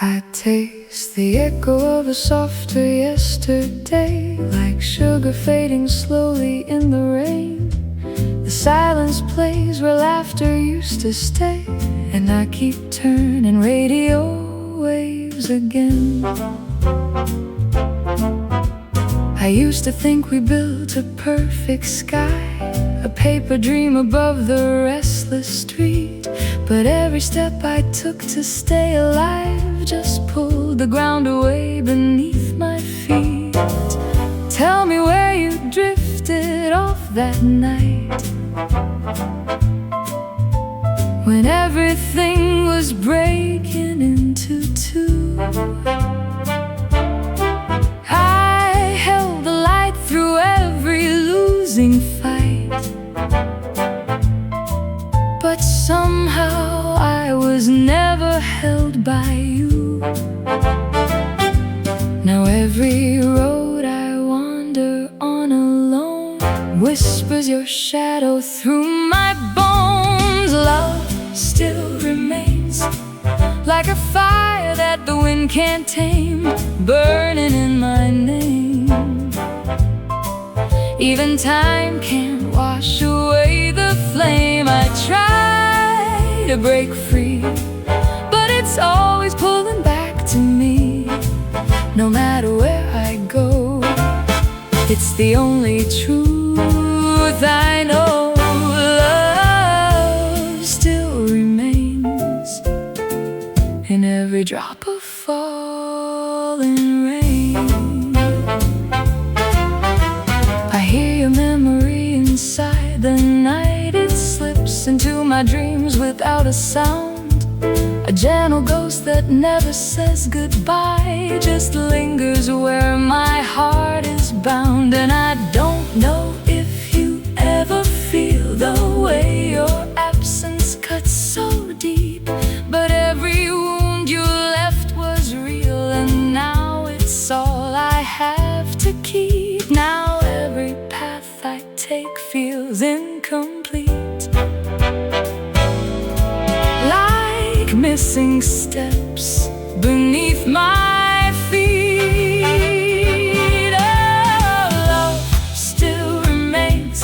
I taste the echo of a softer yesterday, like sugar fading slowly in the rain. The silence plays where laughter used to stay, and I keep turning radio waves again. I used to think we built a perfect sky, a paper dream above the restless street. But every step I took to stay alive just pulled the ground away beneath my feet. Tell me where you drifted off that night, when everything was breaking into two. I held the light through every losing fight, but somehow I was never held by you. Now every road I wander on alone whispers your shadow through my bones. Love still remains, like a fire that the wind can't tame, burning in my name. Even time can't wash away the flame. I try to break free, but it's always pulling back to me. No matter where I go, it's the only truth I know. Love still remains in every drop of falling rain. I hear your memory inside the night. It slips into my dreams without a sound, a gentle ghost that never says goodbye, just lingers where my heart is bound. And I don't know if you ever feel the way your absence cuts so deep, but every wound you left was real, and now it's all I have to keep. Now every path I take feels incomplete, like missing steps beneath my feet. Oh, love still remains,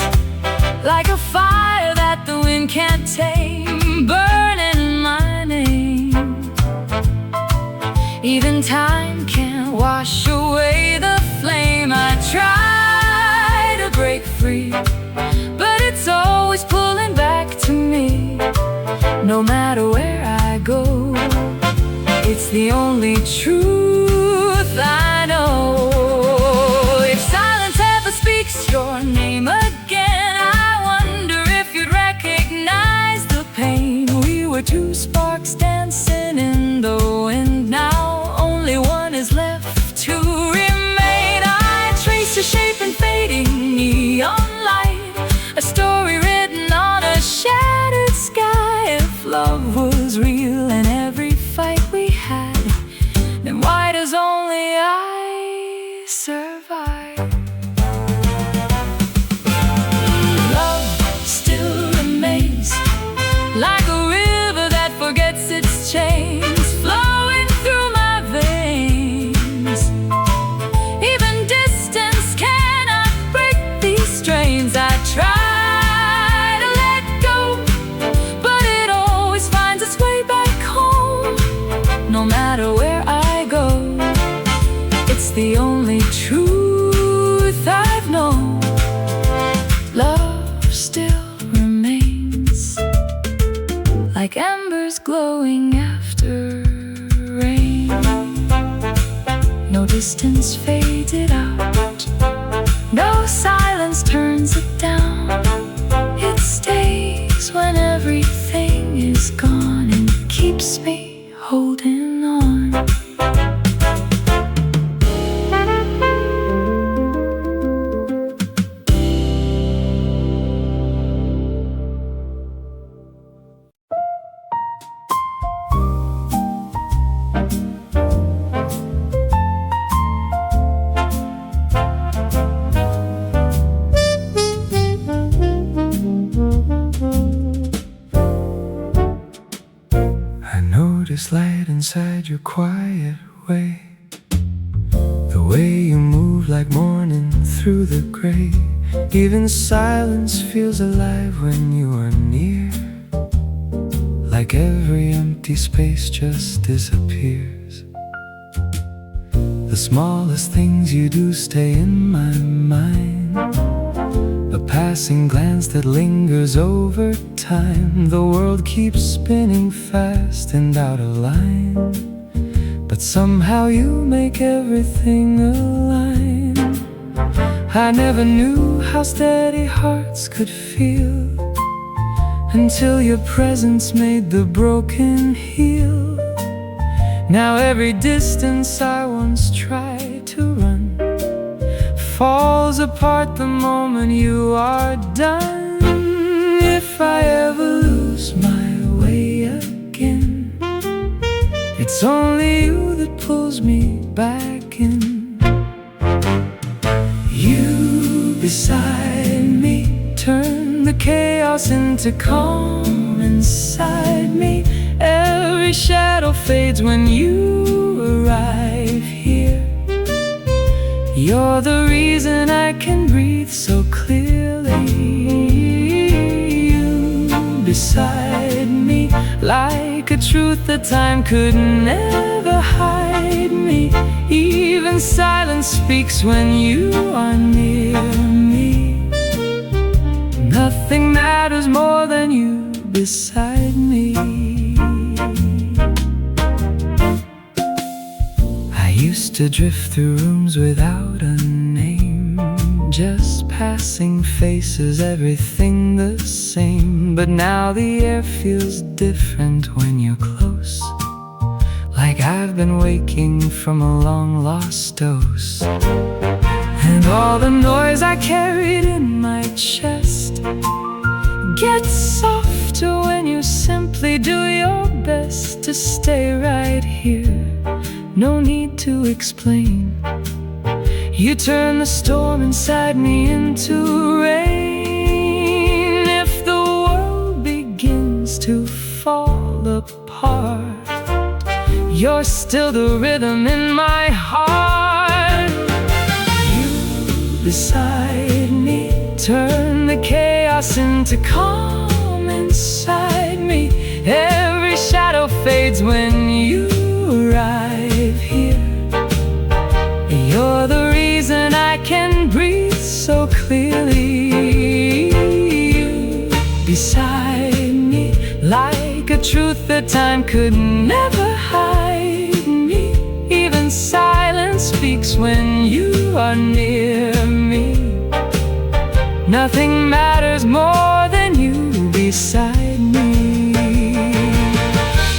like a fire that the wind can't tame, burning my name. Even time can't wash away the flame. I try to break free, but it's always pulling back to me. No matter where I go, it's the only truth I know. If silence ever speaks your name again, I wonder if you'd recognize the pain. We were two sparks dancing in the wind, now only one is left to remain. I trace a shape in fading neon light, a story written on a shattered sky. If love was real in every fight we had, then why does only I survive? Love still remains, like a river that forgets its chains, flowing through my veins. Even distance cannot break these strains. I try to let go, but it always finds its way back home. No matter where I go, it's the only truth I've known. Love still remains, like embers glowing after rain. No distance fades it out, no silence turns it down. It stays when everything is gone and keeps me holding on. I know notice light inside your quiet way. The way you move like morning through the gray. Even silence feels alive when you are near. Like every empty space just disappears. The smallest things you do stay in my mind. A passing glance that lingers over time. The world keeps spinning fast and out of line, but somehow you make everything align. I never knew how steady hearts could feel until your presence made the broken heal. Now every distance I once tried to run falls apart the moment you are done. If I ever lose my way again, it's only you that pulls me back in. You beside me turn the chaos into calm inside me. Every shadow fades when you arrive here. You're the reason I can breathe so clearly. You beside me, like a truth that time could never hide me. Even silence speaks when you are near me. Nothing matters more than you beside me. I used to drift through rooms without a name, just passing faces, everything the same. But now the air feels different when you're close, like I've been waking from a long lost dose. And all the noise I carried in my chest gets softer when you simply do your best to stay right here. No need to explain. You turn the storm inside me into rain. If the world begins to fall apart, you're still the rhythm in my heart. You beside me turn the chaos into calm inside me. Every shadow fades when you arrive here. You're the reason I can breathe so clearly. You beside me, like a truth that time could never hide me. Even silence speaks when you are near me. Nothing matters more than you beside me.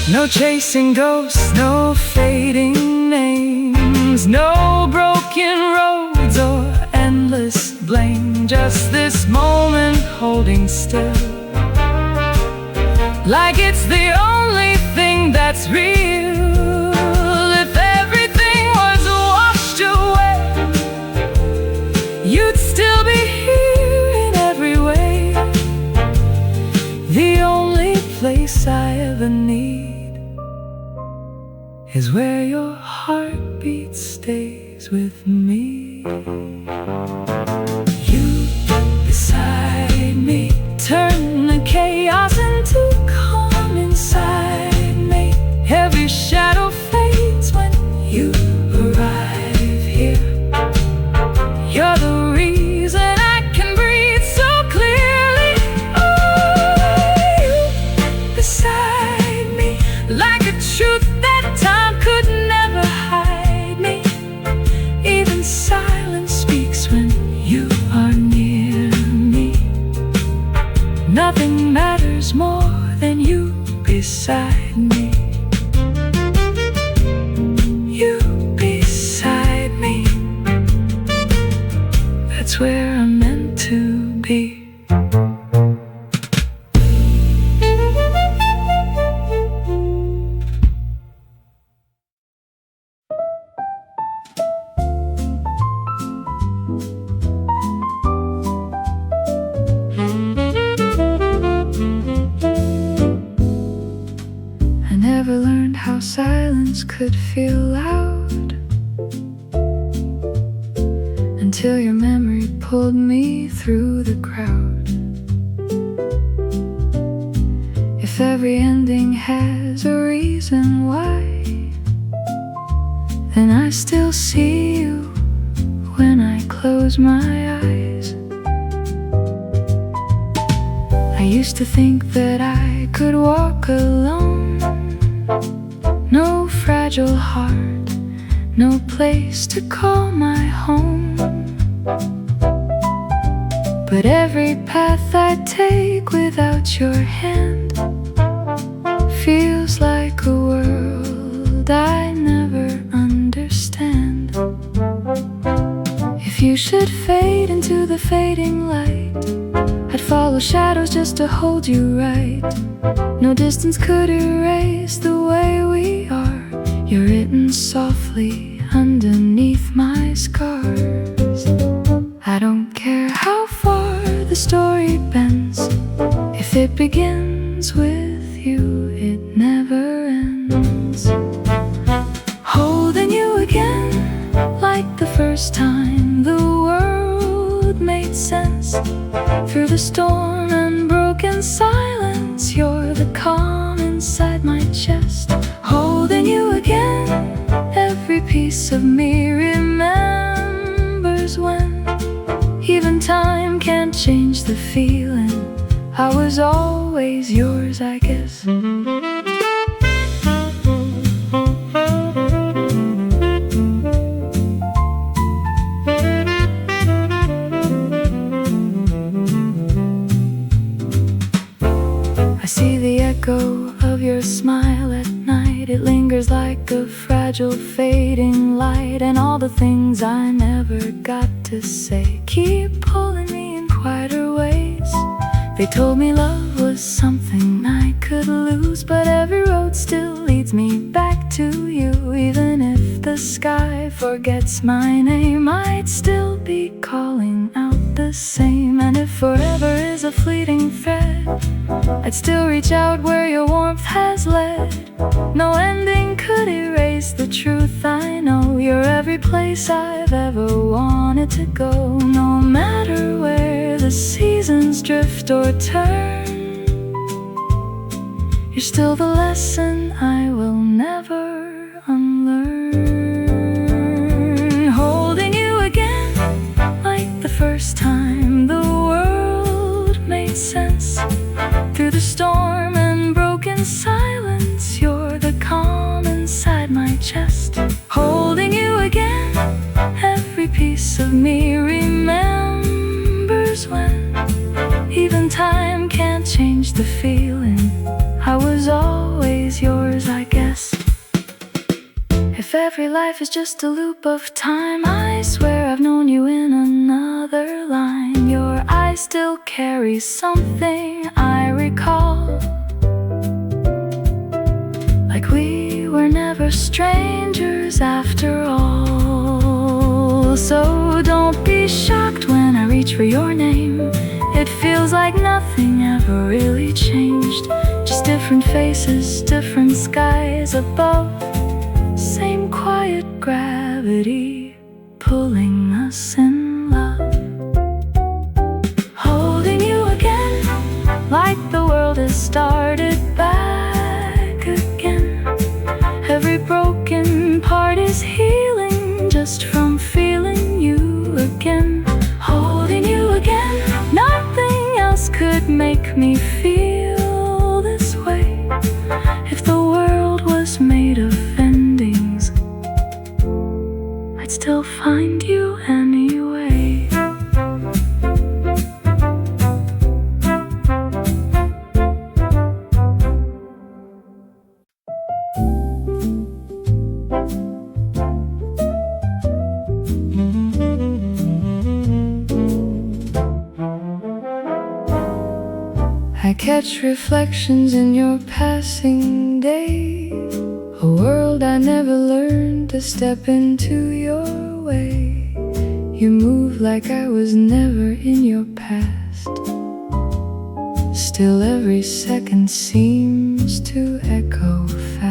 No chasing ghosts, no fading names, no broken roads or endless blame. Just this moment holding still, like it's the only thing that's real. If everything was washed away, you'd still be here in every way. The only place I ever need is where your heartbeat stays with me. You beside me turn the chaos into calm inside me. Every shadow fades when you arrive here. You're the reason I can breathe so clearly. Oh, you beside me, like a truth that time could never hide me. Even silence speaks when you are near me. never learned how silence could feel loud until your memory pulled me through the crowd. If every ending has a reason why, then I still see you when I close my eyes. I used to think that I could walk alone, no fragile heart, no place to call my home. But every path I take without your hand feels like a world I never understand. If you should fade into the fading light, I'd follow shadows just to hold you right. No distance could erase the way we are. You're written softly underneath my scars. I don't care how far the story bends, if it begins with you, it never ends. Holding you again, like the first time the world made sense. Through the storm and broken silence, you're the calm inside my chest. Holding you again, every piece of me remembers when even time can't change the feeling. I was always yours, I guess. I see the echo of your smile at night. It lingers like a fragile fading light, and all the things I never got to say keep pulling me in quieter ways. They told me love was something I could lose, but every road still leads me back to you. Even if the sky forgets my name, I'd still be calling out the same. And if forever is a fleeting thread, I'd still reach out where your warmth has led. No ending could erase the truth I know. You're every place I've ever wanted to go. No matter where the seasons drift or turn, you're still the lesson I will never unlearn. Holding you again, like the first time the world made sense. Through the storm and broken silence, you're the calm inside my chest. Holding you again, every piece of me remembers when even time can't change the feeling. I was always yours, I guess. If every life is just a loop of time, I swear I've known you in another line. Your eyes still carry something I recall, like we were never strangers after all. So don't be shocked when I reach for your name. It feels like nothing ever really changed. Just different faces, different skies above, same quiet gravity pulling us in love. Holding you again, like the world has started back again. Every broken part is healing just from feeling you again. Holding you again, nothing else could make me feel this way. If the world was made of endings, I'd still find you anyway. I catch reflections in your passing day, a world I never learned to step into your way. You move like I was never in your past. Still every second seems to echo fast.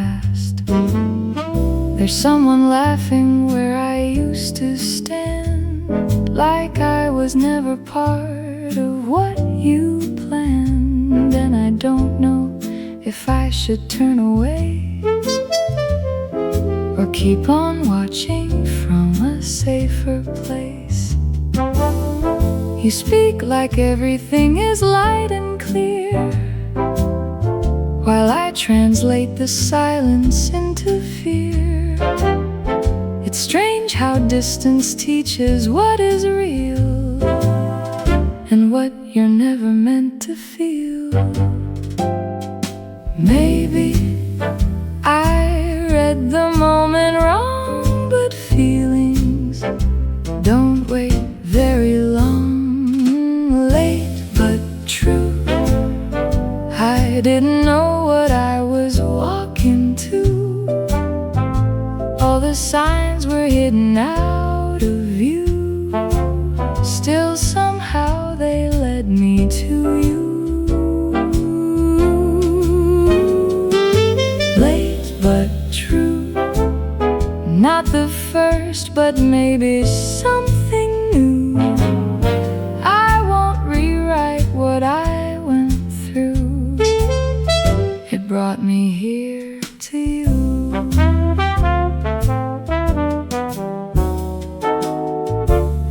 There's someone laughing where I used to stand, like I was never part of what you planned. And I don't know if I should turn away or keep on watching from a safer place. You speak like everything is light and clear, while I translate the silence into fear. It's strange how distance teaches what is real and what you're never meant to feel. Maybe I read the moment wrong, but feelings don't wait very long. Late but true, I didn't know what I was walking to. All the signs were hidden out of view, still somehow they led me to you. Late but true, not the first, but maybe something new. I won't rewrite what I went through. It brought me here to you.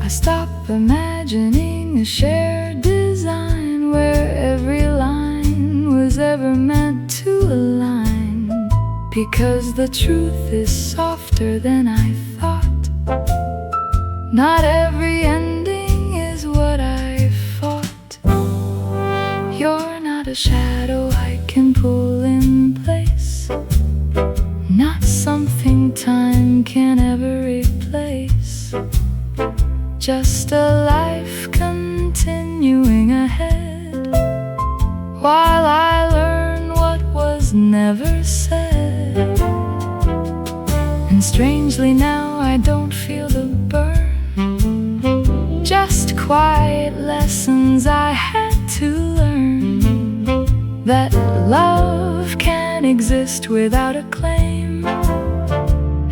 I stop imagining a shared design where every line was ever meant to align, because the truth is softer than I thought. Not every ending is what I fought. You're not a shadow I can pull in place, not something time can ever replace. Just a life continuing ahead, while I learn what was never said. And strangely now I don't feel the burn, just quiet lessons I had to learn. That love can exist without a claim,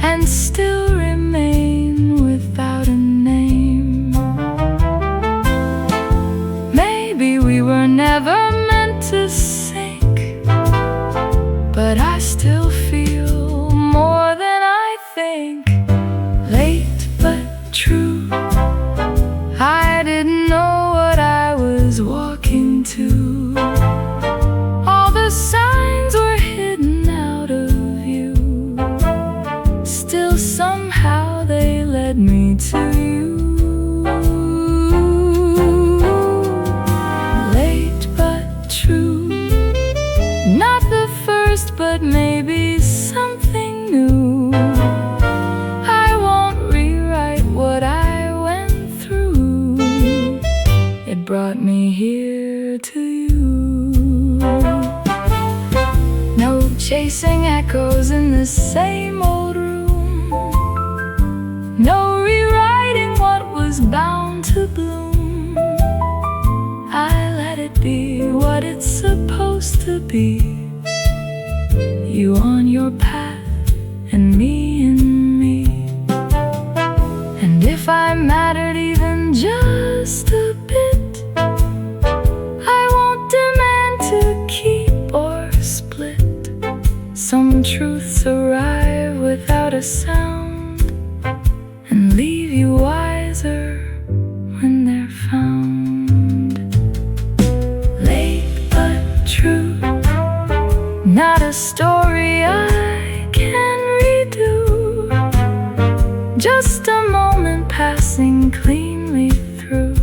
and still remain without a name. Maybe we were never meant to sink, but I still feel more than I think. Late but true, I didn't know what I was walking to. All the signs were hidden out of view, still somehow they led me to you. Late but true, not the first, but maybe something new. I won't rewrite what I went through. It brought me here to you. No chasing echoes in the same old room, no rewriting what was bound to bloom. I let it be what it's supposed to be. You on your path and me in me. And if I mattered even just a bit, I won't demand to keep or split. Some truths arrive without a sound and leave you wiser when they're found. Late but true, not a story I can redo, just a moment passing cleanly through,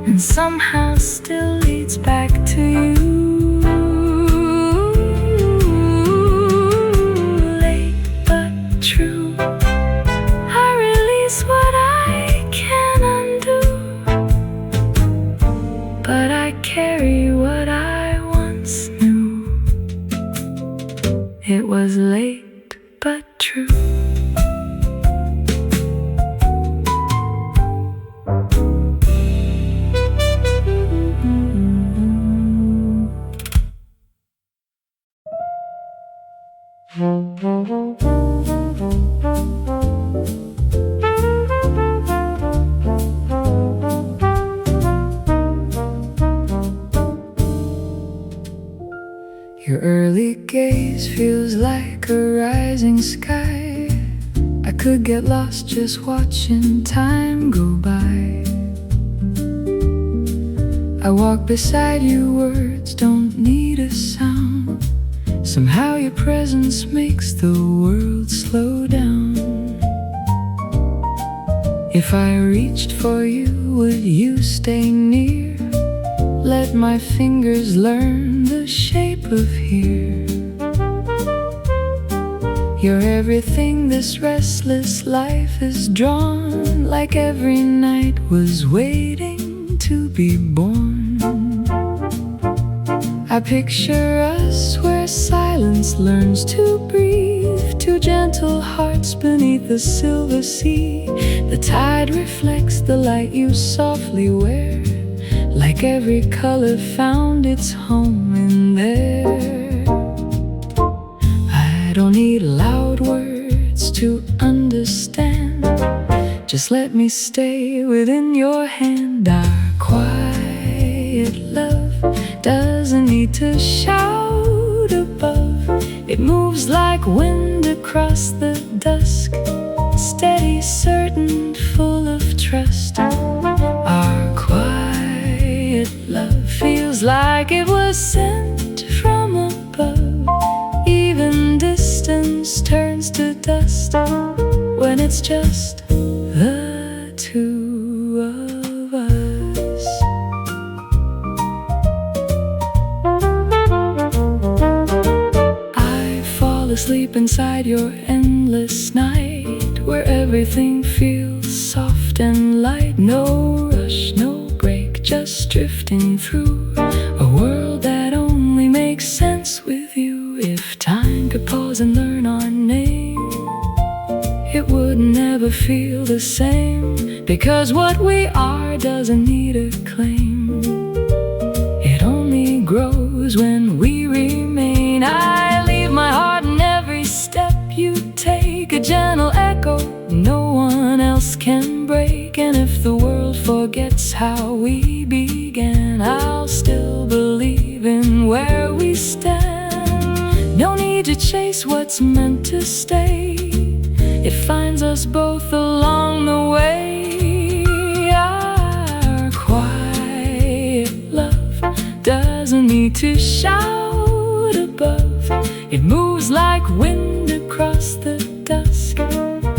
and somehow still leads back to you. Late but true, I release what I can undo, but I carry what I once knew. It was late but true. Your early gaze feels like a rising sky. I could get lost just watching time go by. I walk beside you, words don't need a sound. Somehow your presence makes the world slow down. If I reached for you, would you stay near? Let my fingers learn the shape of here. You're everything this restless life is drawn, like every night was waiting to be born. I picture us where silence learns to breathe, two gentle hearts beneath the silver sea. The tide reflects the light you softly wear, like every color found its home in there. I don't need loud words to understand. Just let me stay within your hand. Our quiet love doesn't need to shout above. It moves like wind across the dusk, steady, certain, full of trust. Our quiet love feels like it was sent from above. Even distance turns to dust when it's just the two of us. I fall asleep inside your endless night, where everything feels soft and light. No rush, no break, just drifting through a world that only makes sense with you. If time could pause and learn our name, it would never feel the same, because what we are doesn't need a claim. It only grows when we remain. I leave my heart in every step you take, a gentle echo no one else can break. And if the world forgets how we began, I'll still believe in where we stand. No need to chase what's meant to stay, it finds us both along the way. Our quiet love doesn't need to shout above. It moves like wind across the dusk,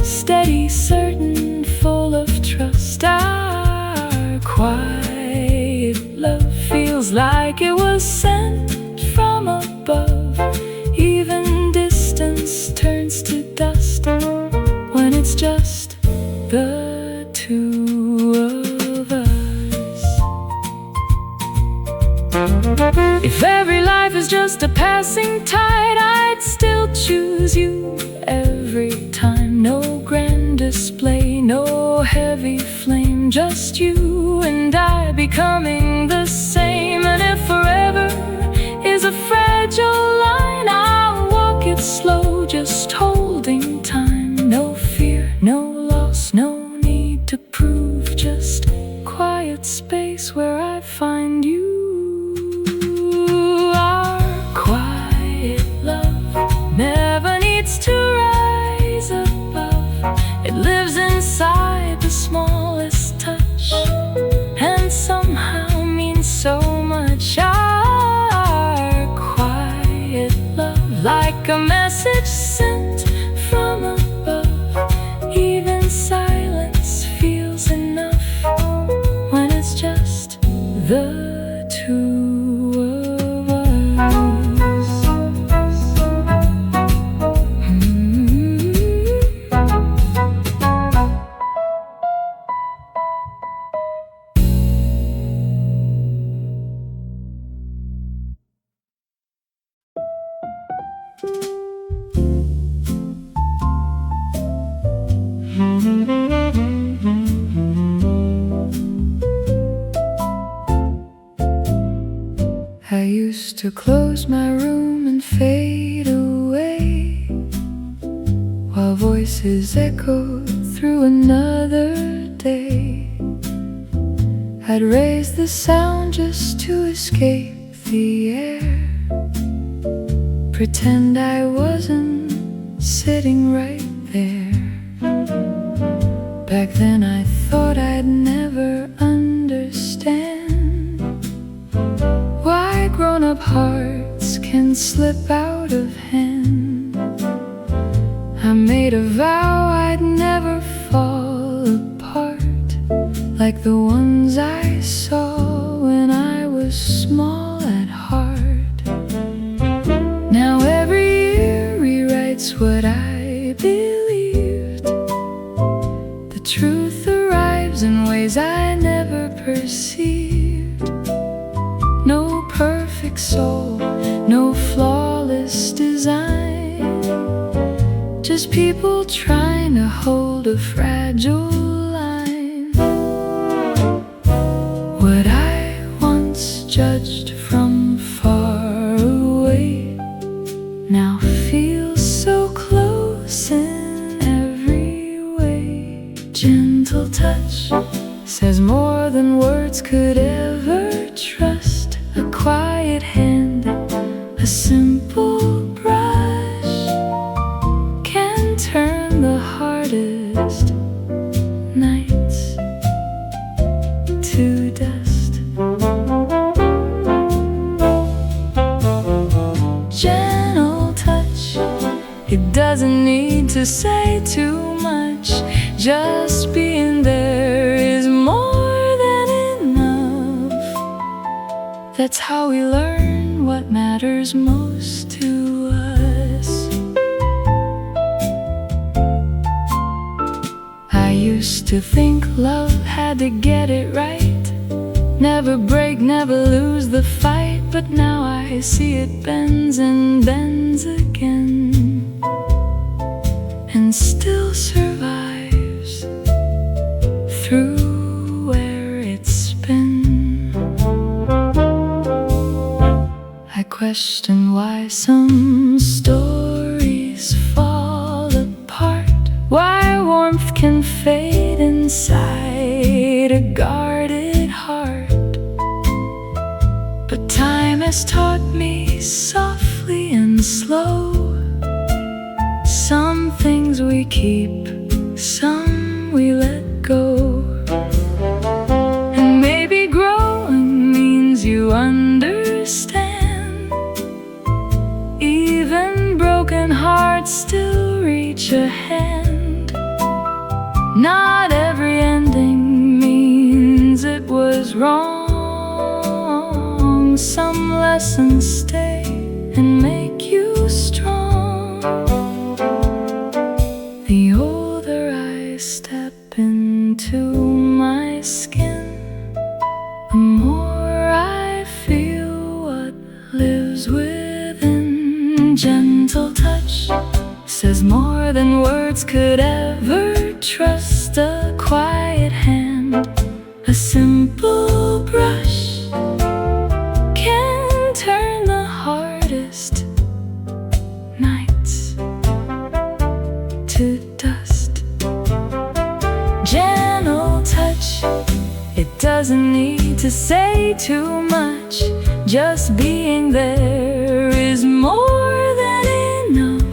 steady, certain, full of trust. Our quiet love feels like it was sent from above. Even distance turns to dust when it's just the two of us. If every life is just a passing tide, I'd still choose you every time. No grand display, no heavy flame, just you and I becoming the same. And if forever is a fragile line, I'll walk it slow, just holding time. No fear, no loss, no need to prove, just quiet space where I find you. Our quiet love never needs to rise above. It lives inside the smallest touch, and somehow means so much. Our quiet love, like a message sent from above. Even silence feels enough when it's just the two of us. I used to close my room and fade away, while voices echoed through another day. I'd raise the sound just to escape the air, Pretend I wasn't sitting right there. Back then I thought I'd never understand why grown-up hearts can slip out of hand. I made a vow I'd never fall apart like the ones I saw when I was small at heart. Now every year rewrites what I believed. The truth arrives in ways I never perceived. No perfect soul, no flawless design, just people trying to hold a fragile line. What I once judged from far away now feels so close in every way. Gentle touch says more than words could ever trust. A quiet hand, a simple brush can turn the hardest nights to dust. Gentle touch, it doesn't need to say too much. Just being there is more than enough. That's how we learn what matters most to us. I used to think love had to get it right, never break, never lose the fight. But now I see it bends and bends again, and still survives through where it's been. I question why some stories fall apart, why warmth can fade inside a guarded heart. But time has taught me softly and slow, some things we keep, some we let go. And maybe growing means you understand. Even broken hearts still reach a hand. Not every ending means it was wrong. Some lessons stay and make you strong. The older I step into my skin, the more I feel what lives within. Gentle touch says more than words could ever trust. A quiet hand, a simple brush can turn the hardest nights to dust. Gentle touch, it doesn't need to say too much. Just being there is more than enough.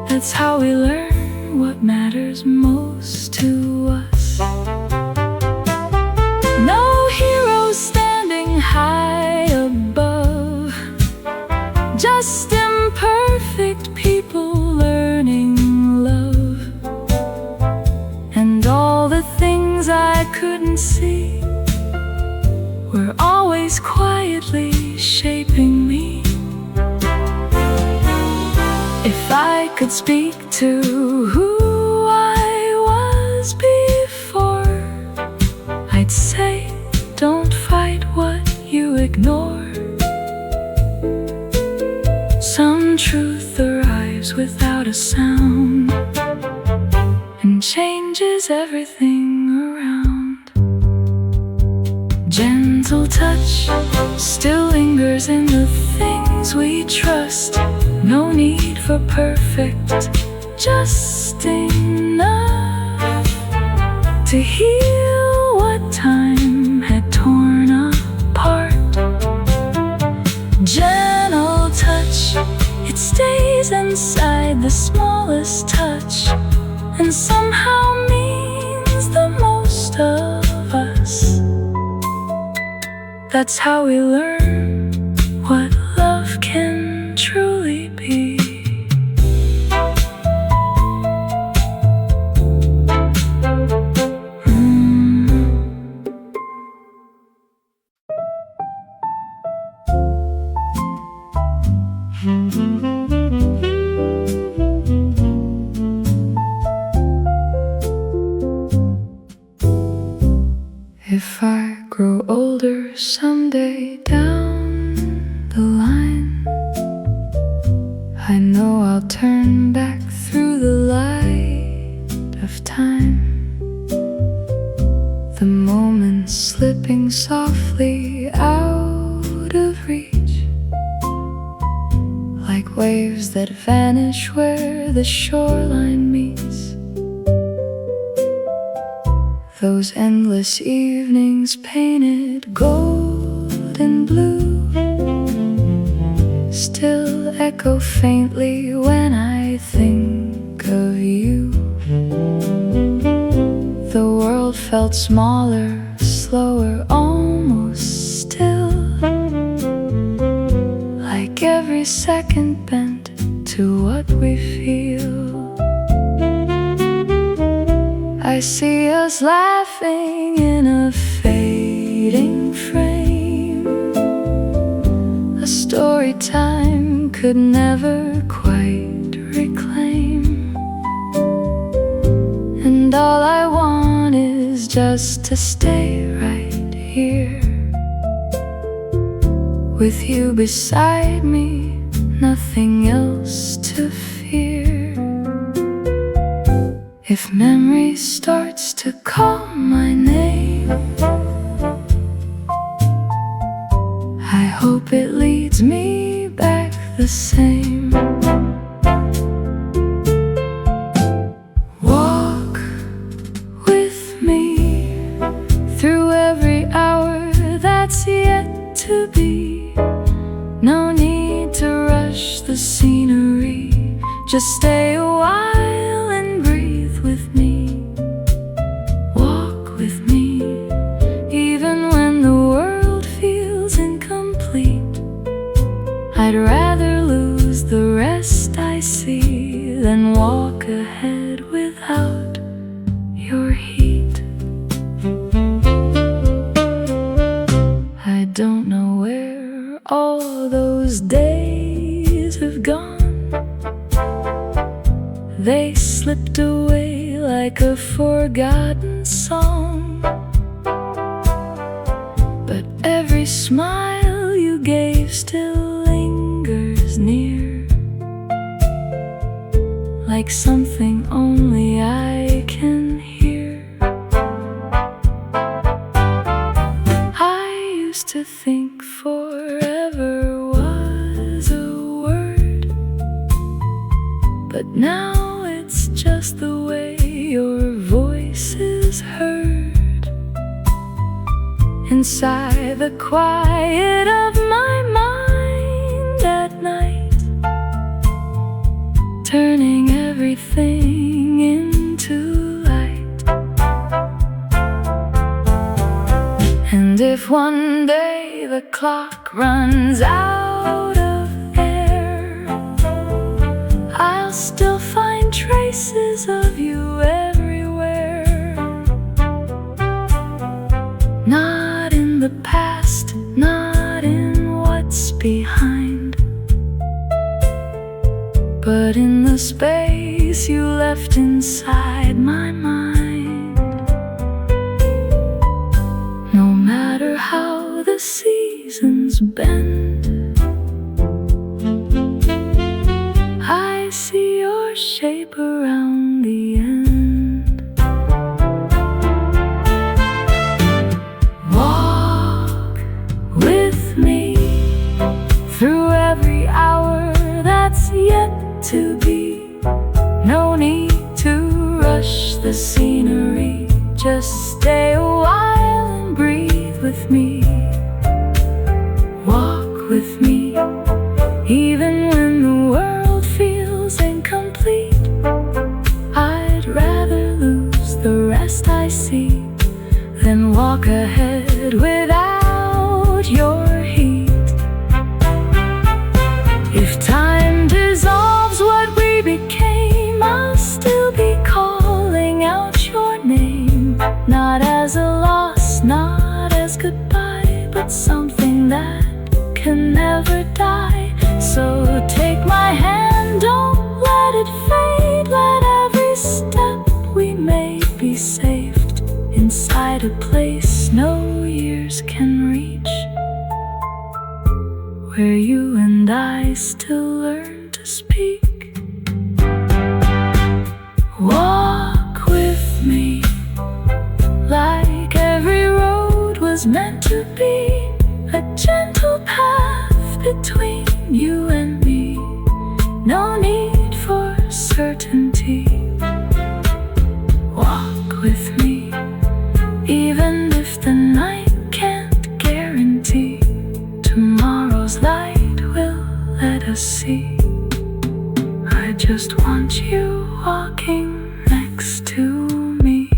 That's how we learn what matters most to us. No heroes standing high above, just imperfect people learning love. And all the things I couldn't see were always quietly shaping me. If I could speak to who I was before, I'd say, don't fight what you ignore. Some truth arrives without a sound and changes everything around. Gentle touch still lingers in the things we trust. No need for perfect, just enough to heal what time had torn apart. Gentle touch stays inside the smallest touch, and somehow means the most of us. That's how we learn what love can truly be. If I grow older someday down the line, I know I'll turn back through the light of time. The moments slipping softly out of reach, like waves that vanish where the shoreline meets. Those endless evenings painted gold and blue still echo faintly when I think of you. The world felt smaller, slower, almost still, like every second bent to what we feel. I see us laughing in a fading frame, a story time could never quite reclaim. And all I want is just to stay right here with you beside me, nothing else to fear. If memory starts to call my name, I hope it leads me back the same. Walk with me through every hour that's yet to be. No need to rush the scenery, just stay a while and breathe with me. Walk with me, even when the world feels incomplete. I'd rather lose the rest I see than walk ahead without your heat. I don't know where all those days have gone. They slipped away like a forgotten song. But every smile you gave still lingers near, like something only I can hear. I used to think forever was a word, but now it's just the way your voice is heard inside the quiet of my mind at night, turning everything into light. And if one day the clock runs out of air, I'll still find traces of you everywhere. Not in the past, not in what's behind, but in the space you left inside my mind. No matter how the seasons bend, I see your shape around the end. Walk with me through every hour that's yet to be. No need to rush the scenery, just stay a while and breathe with me. Walk with me, even when the world walk ahead without your heat. If time dissolves what we became, I'll still be calling out your name. Not as a loss, not as goodbye, but something that can never die. So take my hand, don't let it fade. Let every step we made be saved inside a place no years can reach, where you and I still learn to speak. Walk with me like every road was meant to be, a gentle path between you and me. No need for certainty. Walk with me, even if the night can't guarantee tomorrow's light will let us see. I just want you walking next to me.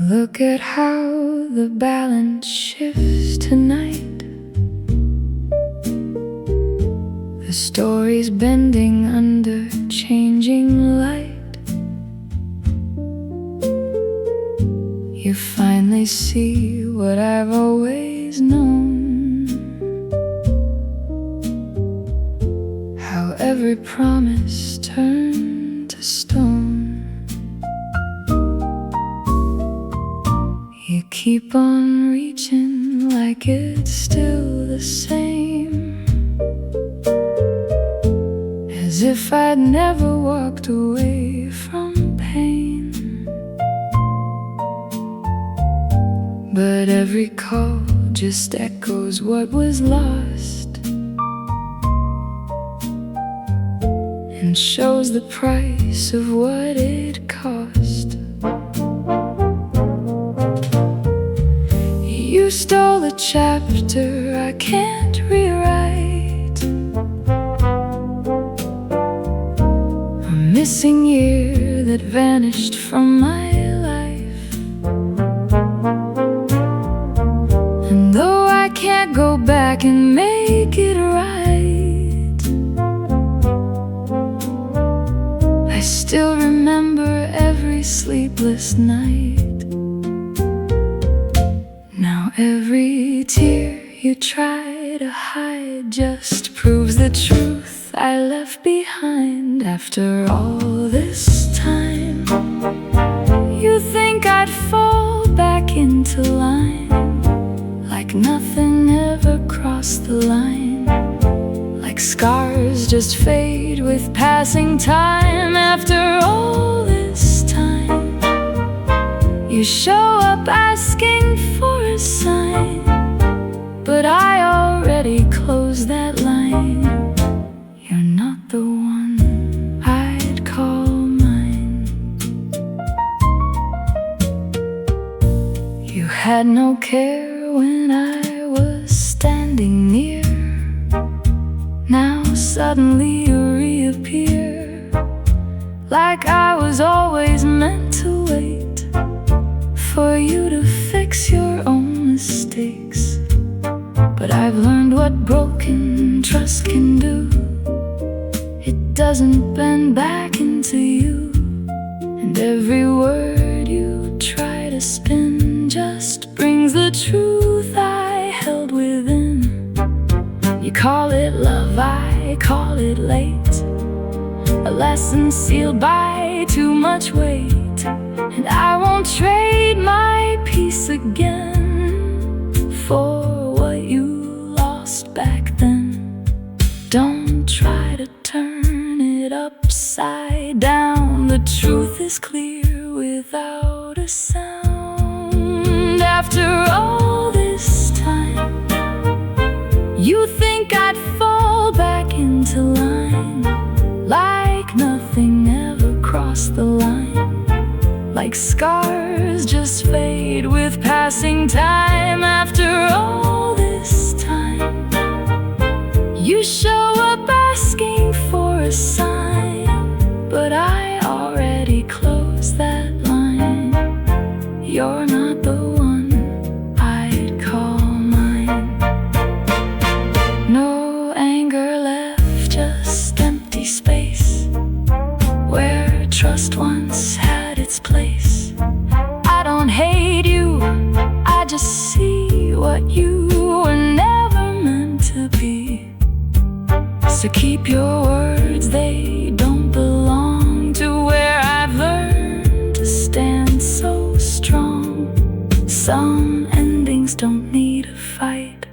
Look at how the balance shifts tonight. The story's bending under changing light. You finally see what I've always known, how every promise turned to stone. You keep on reaching like it's still the same, as if I'd never walked away from pain. But every call just echoes what was lost, and shows the price of what it cost. You stole a chapter I can't rewrite, a missing year that vanished from my life. And though I can't go back and make it right, I still remember every sleepless night. Now every tear you try to hide just proves the truth I left behind. After all this time, you think I'd fall back into line, like nothing ever crossed the line, like scars just fade with passing time. After all this time, you show up asking for a sign, but I already closed that line. You're not the one I'd call mine. You had no care when I was standing near. Now suddenly you reappear, like I was always meant to wait for you to fix your own mistakes. But I've learned what broken trust can do. It doesn't bend back into you, and every word you try to spin just brings the truth I held within. You call it love, I call it late, a lesson sealed by too much weight. And I won't trade my peace again for what you lost back then. Don't try to turn it upside down. The truth is clear without a sound. mind. After all this time, you think I'd fall back into line, like nothing ever crossed the line, like scars just fade with passing time. After all this time, you show up asking for a sign, but I already closed that line. You're not the one I'd call mine. No anger left, just empty space where trust once had its place. I don't hate you, I just see what you were never meant to be. So keep your words, they don't belong to where I've learned to stand so strong. Some endings don't need a fight,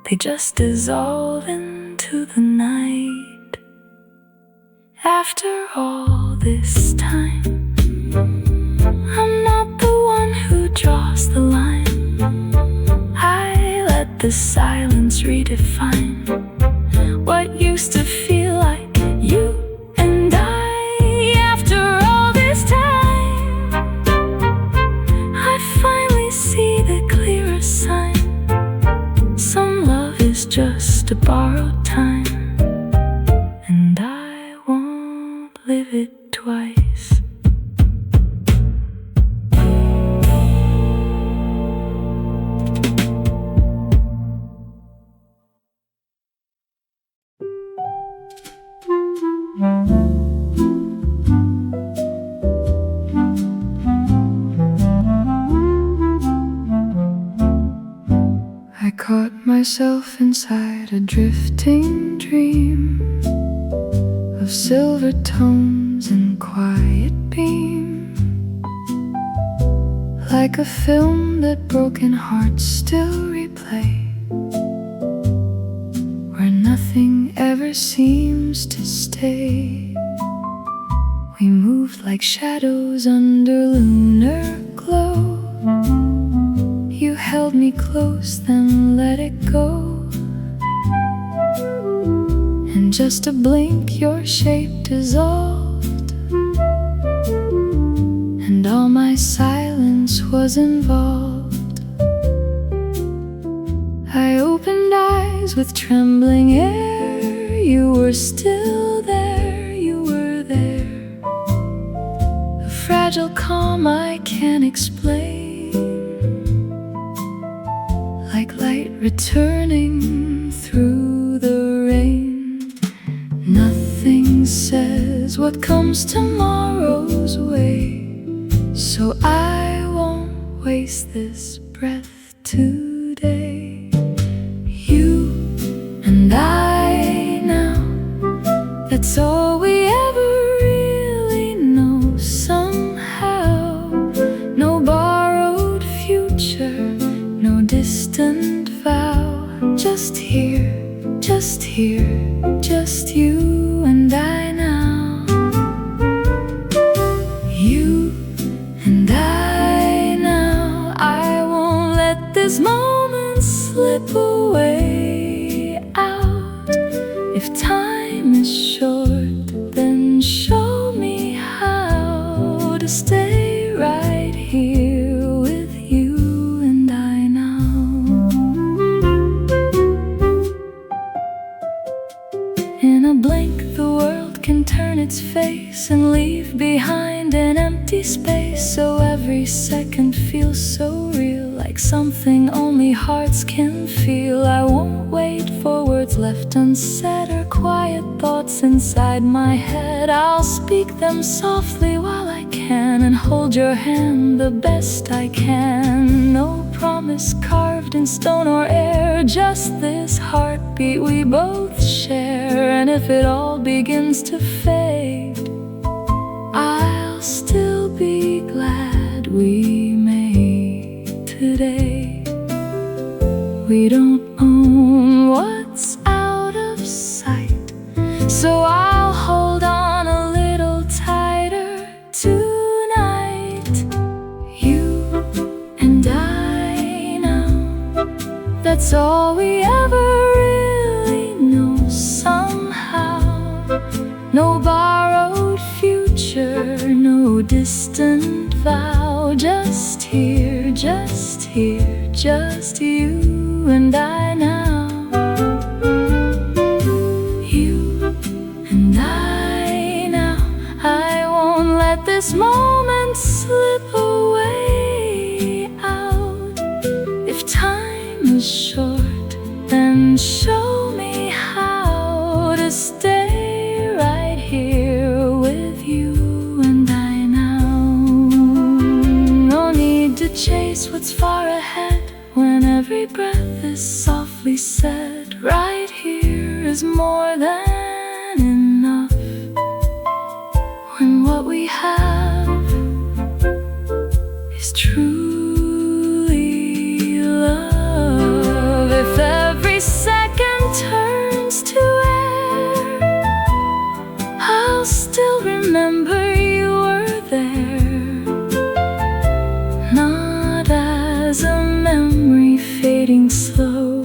they just dissolve into the night. After all this time, I'm not the one who draws the line. I let the silence redefine what used to feel like you and I. After all this time, I finally see the clearer sign. Some love is just a borrowed time, and I won't live it twice. I caught myself inside a drifting dream of silver tones and quiet beam, like a film that broken hearts still replay, where nothing ever seems to stay. We moved like shadows under lunar glow. You held me close, then let it go. In just a blink, your shape dissolved, and all my silence was involved. I opened eyes with trembling air. You were still there, you were there. A fragile calm I can't explain, like light returning through the rain. Nothing says what comes tomorrow's way, so I won't waste this breath today. You and I now, that's all we ever really know somehow. No borrowed future, no distant vow. Just here, just here, just you and I now. You and I now. I won't let this moment slip away out. If time is short, then show me how to stay right here with you and I now. In a blink, the world can turn its face and leave behind an empty space. So every second feels so real, like something only hearts can feel. I won't wait for words left unsaid or quiet thoughts inside my head. I'll speak them softly while I can and hold your hand the best I can. No promise carved in stone or air, just this heartbeat we both share. And if it all begins to fade, I'll still be glad we made today. We don't own what's out of sight, so I'll hold on a little tighter tonight. You It's all we ever really know somehow. No borrowed future, no distant vow. Just here, just here, just you and I now. You and I now. I won't let this moment slip away out. If time is short, then show me how to stay right here with you and I now. No need to chase what's far ahead when every breath is softly said. Right here is more than enough. When what we have is truly love. If every second turns to air, I'll still remember you were there. Not as a memory fading slow,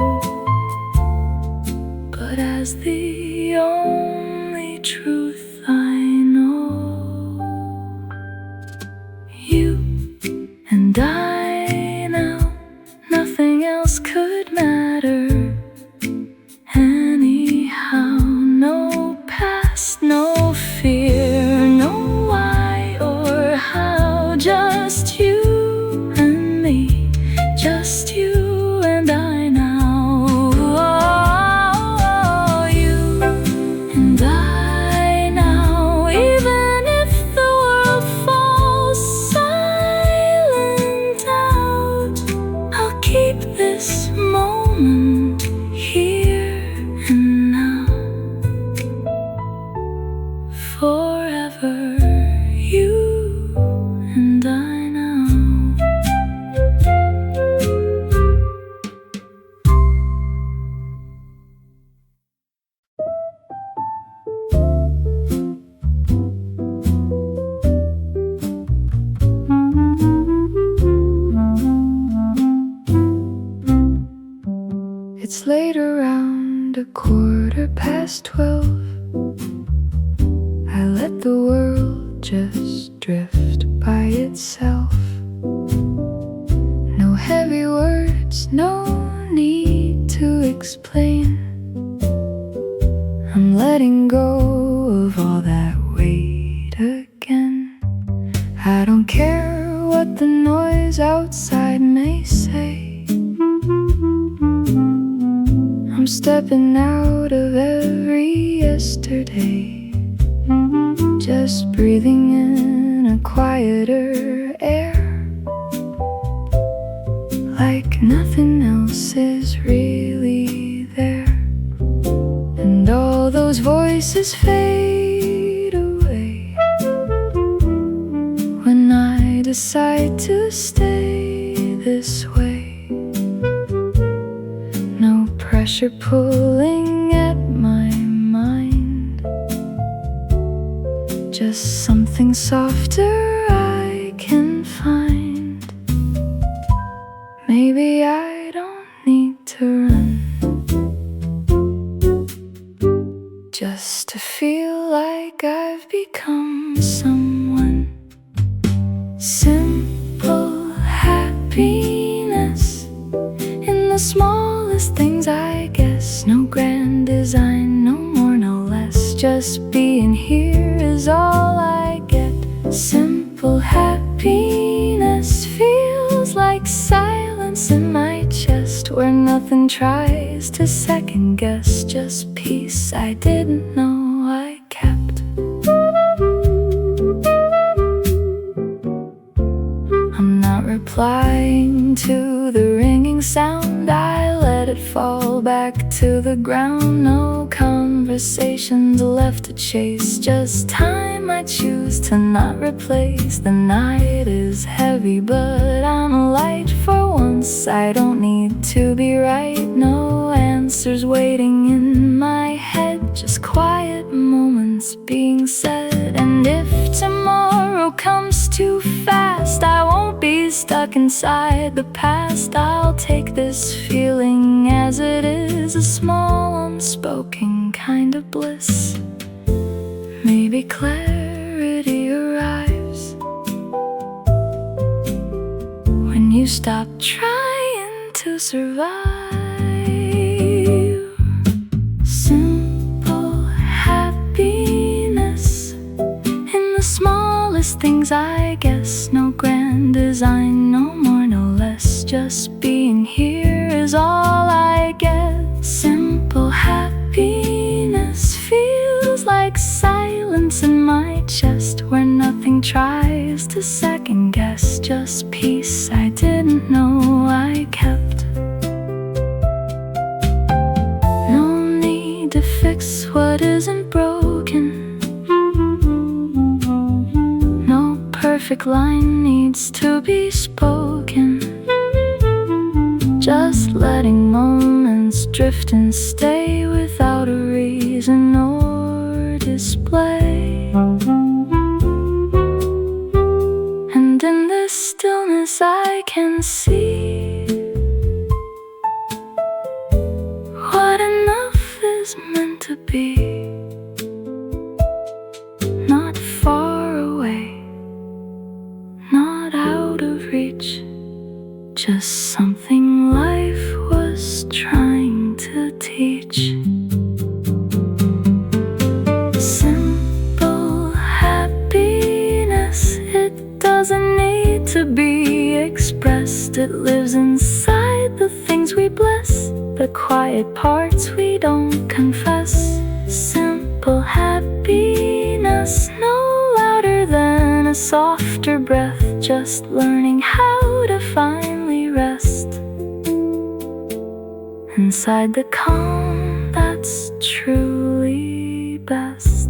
but as the only truth I know. You and I now, nothing else could matter anyhow. No past, no fear, no why or how. Just you and me, just you and I now. Oh, you and I now. Even if the world falls silent out, I'll keep this moment here and now. Forever, you and I now. It's late around 12:15. I let the world just drift by itself. No heavy words, no need to explain. I'm letting go of all that weight again. I don't care what the noise outside may say. I'm stepping out of every yesterday, just breathing in a quieter air, like nothing else is really there. And all those voices fade away when I decide to stay this way. No pressure pulling at my mind, just something softer I can find. Maybe I don't need to run, just to feel like I've become someone. Simple happiness in the smallest things, I guess. No grand design, no more, no less. Just being here is all I get. Simple happiness feels like silence in my chest, where nothing tries to second guess. Just peace I didn't know I kept. I'm not replying to the ringing sound. I let it fall back to the ground. No conversations left to chase, just time I choose to not replace. The night is heavy, but I'm light for once. I don't need to be right, no answers waiting in my head, just quiet moments being said. And if tomorrow comes too fast, I won't be stuck inside the past. I'll take this feeling as it is, a small unspoken kind of bliss. Maybe clarity arrives when you stop trying to survive. Simple happiness in the smallest things, I guess. No grand design, no more, no less. Just being here is all I get. Simple happiness feels like silence in my chest, where nothing tries to second guess. Just peace I didn't know I kept. No need to fix what isn't broken. No perfect line needs to be spoken. Just letting moments drift and stay without a reason or display. And in this stillness I can see what enough is meant to be. Not far away, not out of reach, just something life was trying to teach. Simple happiness, it doesn't need to be expressed. It lives inside the things we bless, the quiet parts we don't confess. Simple happiness, no louder than a softer breath. Just learning how to finally rest inside the calm that's truly best.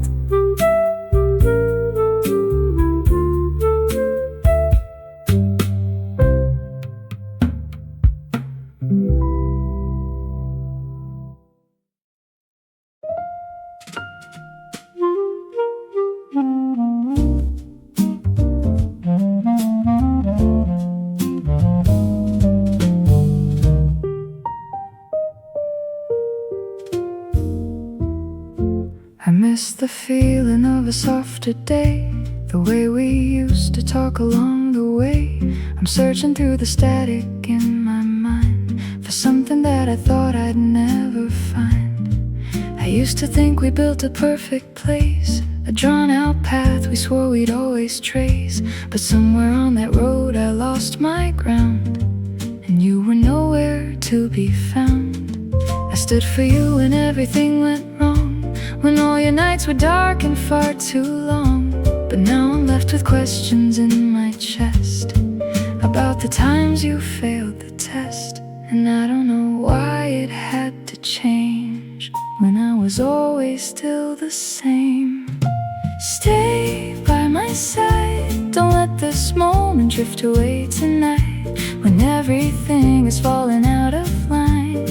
I miss the feeling of a softer day, the way we used to talk along the way. I'm searching through the static in my mind for something that I thought I'd never find. I used to think we built a perfect place, a drawn-out path we swore we'd always trace. But somewhere on that road I lost my ground, and you were nowhere to be found. I stood for you when everything went wrong, when all your nights were dark and far too long. But now I'm left with questions in my chest about the times you failed the test. And I don't know why it had to change when I was always still the same. Stay by my side, don't let this moment drift away tonight, when everything is falling out of line.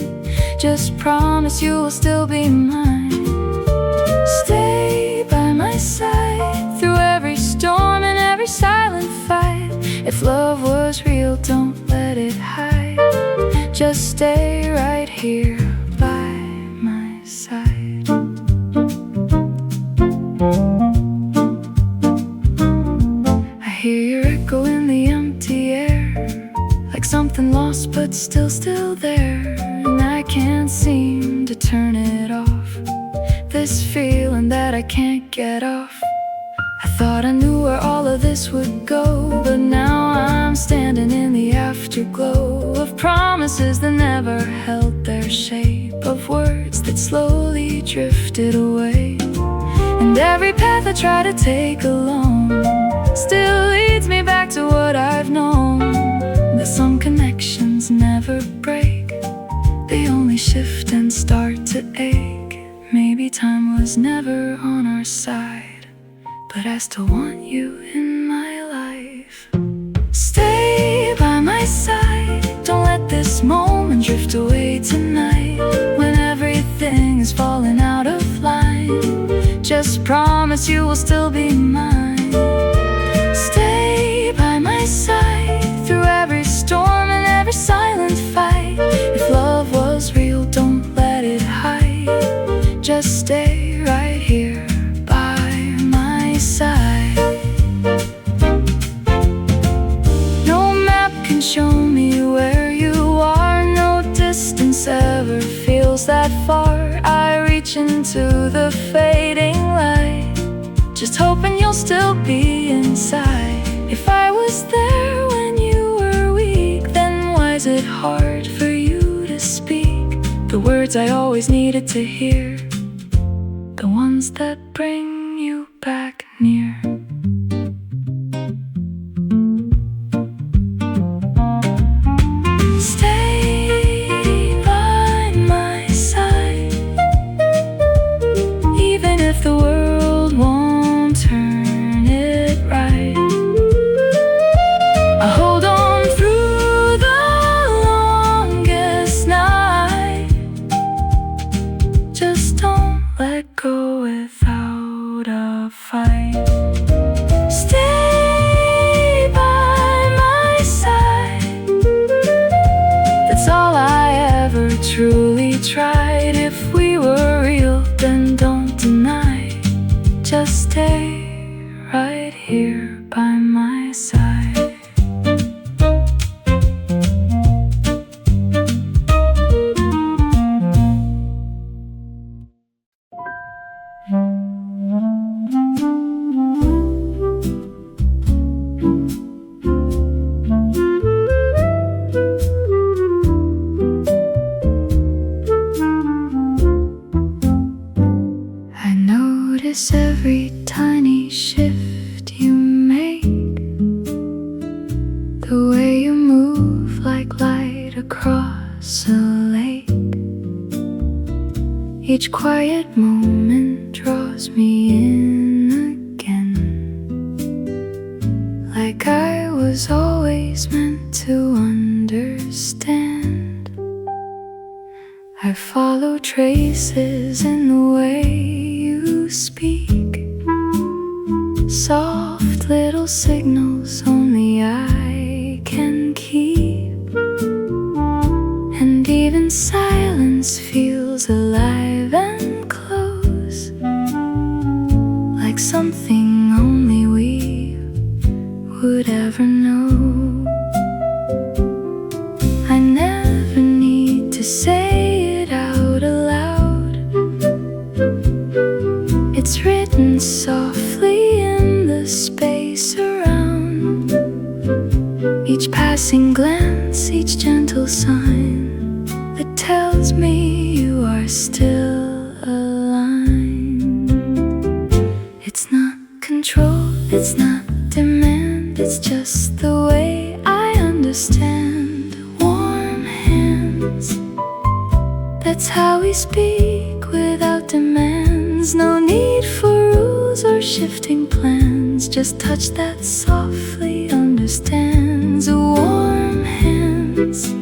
Just promise you will still be mine. Stay by my side through every storm and every silent fight. If love was real, don't let it hide. Just stay right here by my side. I hear your echo in the empty air, like something lost but still there. And I can't seem to turn it off, this feeling that I can't get off. I thought I knew where all of this would go, but now I'm standing in the afterglow of promises that never held their shape, of words that slowly drifted away. And every path I try to take alone still leads me back to what I've known, that some connections never break, they only shift and start to ache. Maybe time was never on our side, but I still want you in my life. Stay by my side, don't let this moment drift away tonight, when everything is falling out of line. Just promise you will still be mine. Stay by my side through love was real, don't let it hide. Just stay right here by my side. No map can show me where you are, no distance ever feels that far. I reach into the fading light, just hoping you'll still be inside. If I was there when you were weak, then why is it hard for you to speak the words I always needed to hear, the ones that bring you back near? Stay by my side, even if the world won't turn it right. I hold on through the longest night, just don't let go without a fight. Stay by my side, that's all I ever truly tried. If we were real, then don't deny, just stay right here by my side. I notice every tiny shift you make, the way you move like light across a lake. Each quiet moment draws me in again, like I was always meant to understand. I follow traces in the way you speak, soft little signals only I can keep. And even silence feels alive and close, like something only we would ever know. I never need to say it out aloud, it's written softly in the space around. Each passing glance, each gentle sign that tells me you are still aligned. It's not control, it's not demand, it's just the way I understand. Warm hands, that's how we speak without demands. No need for rules or shifting plans, just touch that softly understands. Warm hands,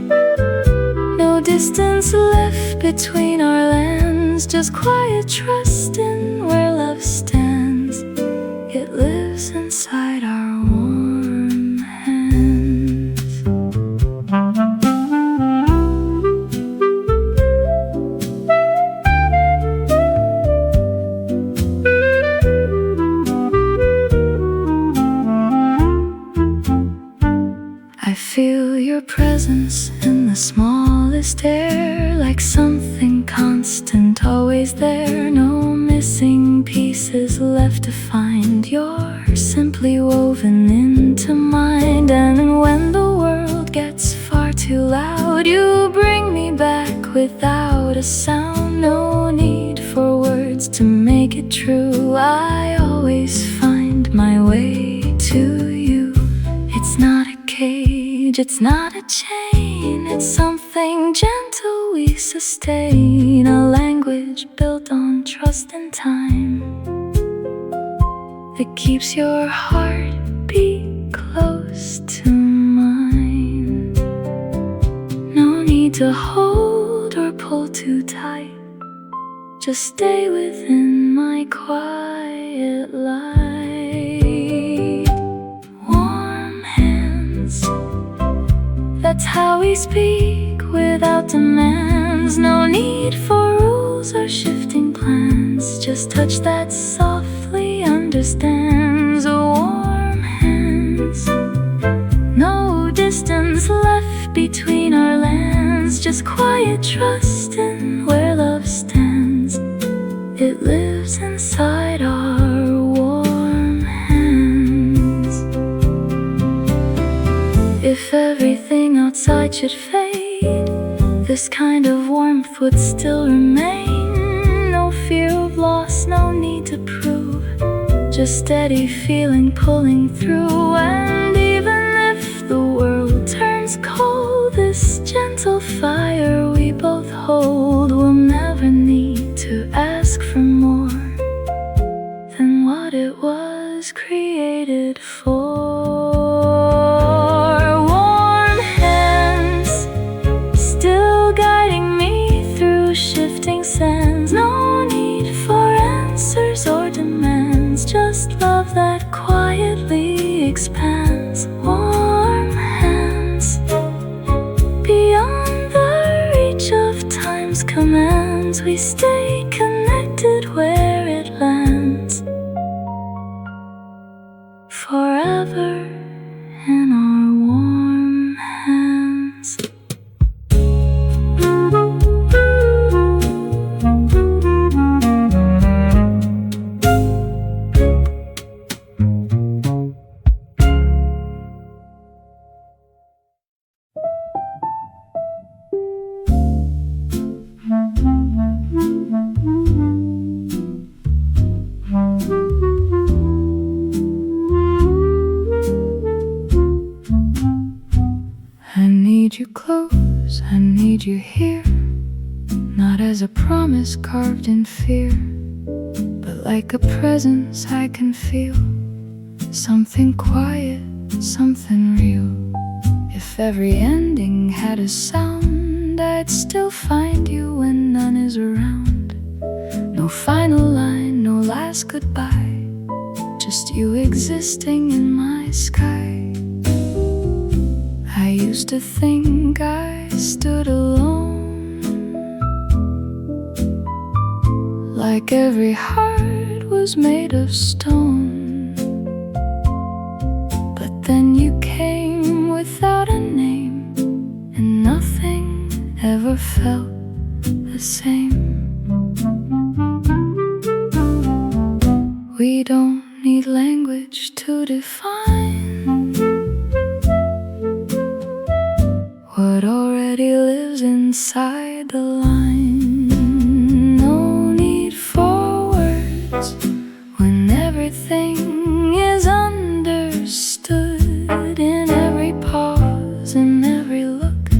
no distance left between our lands, just quiet trust in where love stands. It lives inside our warm hands. I feel your presence in the smallest air, like something constant, always there. No missing pieces left to find. You're simply woven into mind. And when the world gets far too loud, you bring me back without a sound. No need for words to make it true, I always find my way to you. It's not a cage, it's not a chain, it's something gentle we sustain. A language built on trust and time that keeps your heartbeat close to mine. No need to hold or pull too tight, just stay within my quiet light. Warm hands, that's how we speak without demands. No need for rules or shifting plans. Just touch that softly understands. Warm hands. No distance left between our lands. Just quiet trust in where love stands. It lives inside our warm hands. If everything outside should fade, this kind of warmth would still remain. No fear of loss, no need to prove. Just steady feeling pulling through. And even if the world turns cold, this gentle fire we both hold will never need to ask for more than what it was created for. Warm hands, still guiding me through shifting sands. No need for answers or demands. Just love that quietly expands. Warm hands, beyond the reach of time's commands. We stay connected where it lands. Forever in our warm hands. I need you close, I need you here. Not as a promise carved in fear, but like a presence I can feel. Something quiet, something real. If every ending had a sound, I'd still find you when none is around. No final line, no last goodbye. Just you existing in my sky. I used to think I stood alone, like every heart was made of stone. But then you came without a name, and nothing ever felt the same. We don't need language to define what already lives inside the line. No need for words when everything is understood. In every pause, in every look,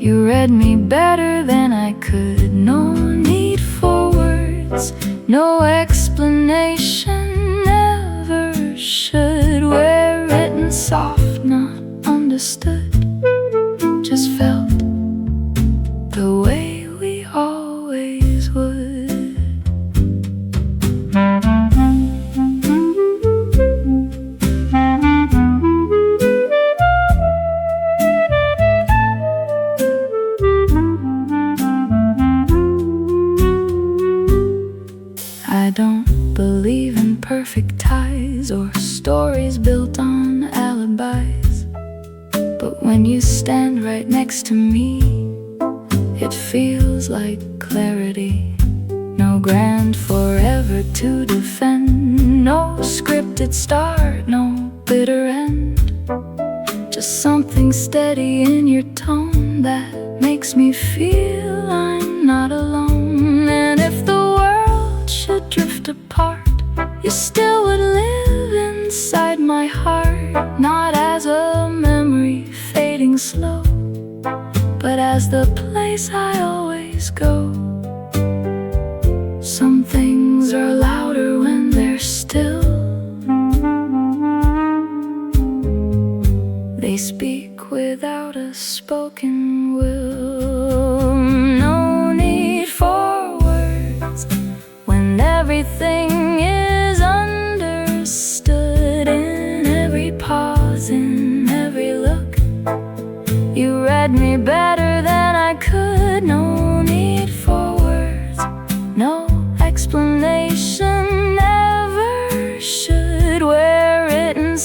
you read me better than I could. No need for words, no explanation ever should. We're written soft, not understood. Just felt the way we always would. I don't believe in perfect ties or stories built on alibis. But when you stand right next to me, it feels like clarity. No grand forever to defend, no scripted start, no bitter end. Just something steady in your tone that makes me feel I'm not alone. And if the world should drift apart, you still would live inside my heart. Not as a memory fading slow, but as the place I always go. Some things are louder when they're still. They speak without a spoken will. No need for words when everything is understood. In every pause, in every look, you read me better than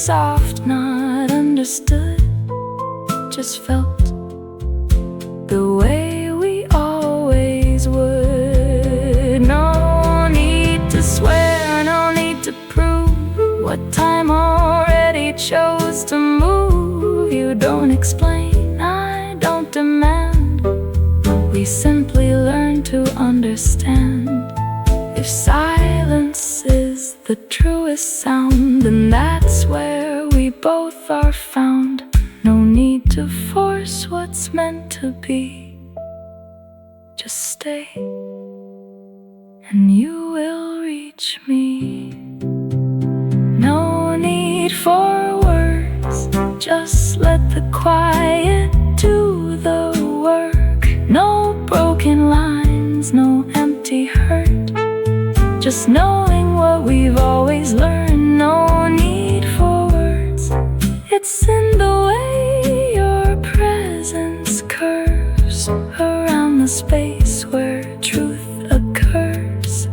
soft, not understood, just felt the way we always would. No need to swear, no need to prove what time already chose to move. You don't explain, I don't demand. We simply learn to understand. If silence is the truest sound, then that's where we both are found. No need to force what's meant to be. Just stay, and you will reach me. No need for words, just let the quiet do the work. No broken lines, no empty hurt, just knowing what we've always learned. No need for words, it's in the way your presence curves around the space where truth occurs.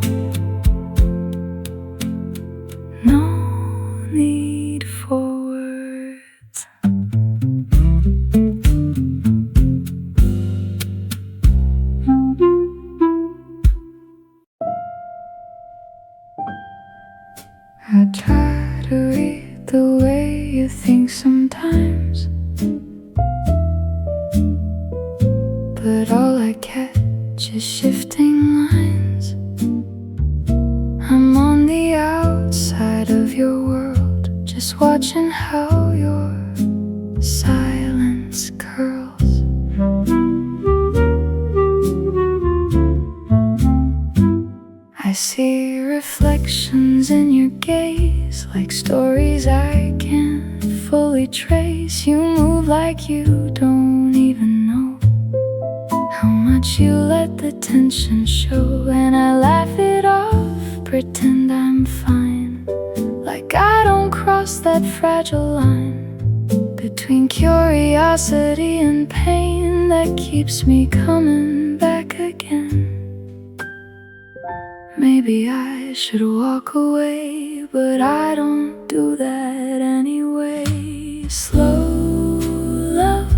No need for words. I try to read the way you think sometimes, but all I catch is shifting lines. I'm on the outside of your world, just watching how your silence curls. I see reflections in your gaze, like stories I can't fully trace. You move like you don't even know how much you let the tension show, and I laugh it off, pretend I'm fine, like I don't cross that fragile line between curiosity and pain that keeps me coming back again. Maybe I should walk away, but I don't do that anyway. Slow love,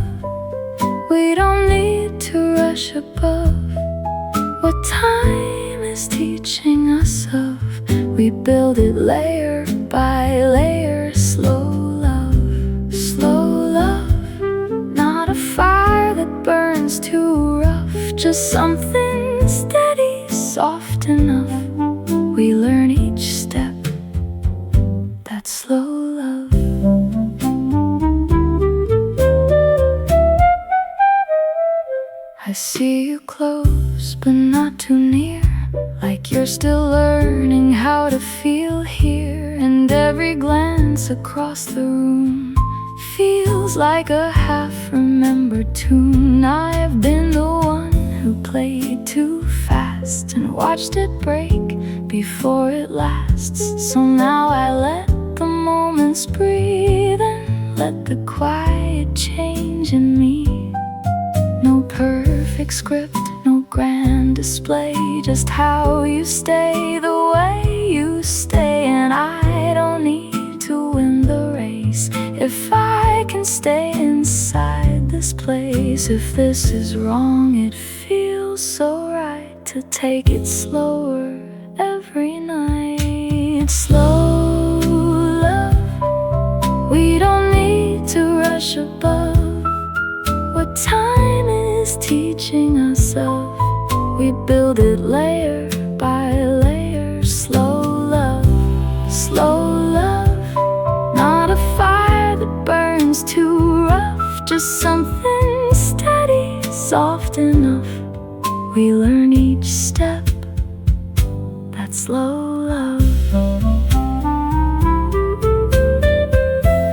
we don't need to rush above what time is teaching us of. We build it layer by layer. Slow love, not a fire that burns too rough, just something steady, soft enough. We learn each step, that's slow love. I see you close, but not too near, like you're still learning how to feel here. And every glance across the room feels like a half-remembered tune. I've been the one who played too fast and watched it break before it lasts. So now I let the moments breathe and let the quiet change in me. No perfect script, no grand display, just how you stay the way you stay. And I don't need to win the race if I can stay inside this place. If this is wrong, it feels so right to take it slower every night. Slow love, we don't need to rush above what time is teaching us of. We build it layer by layer. Slow love, not a fire that burns too rough, just something steady, soft enough. We learn each step, that's slow love.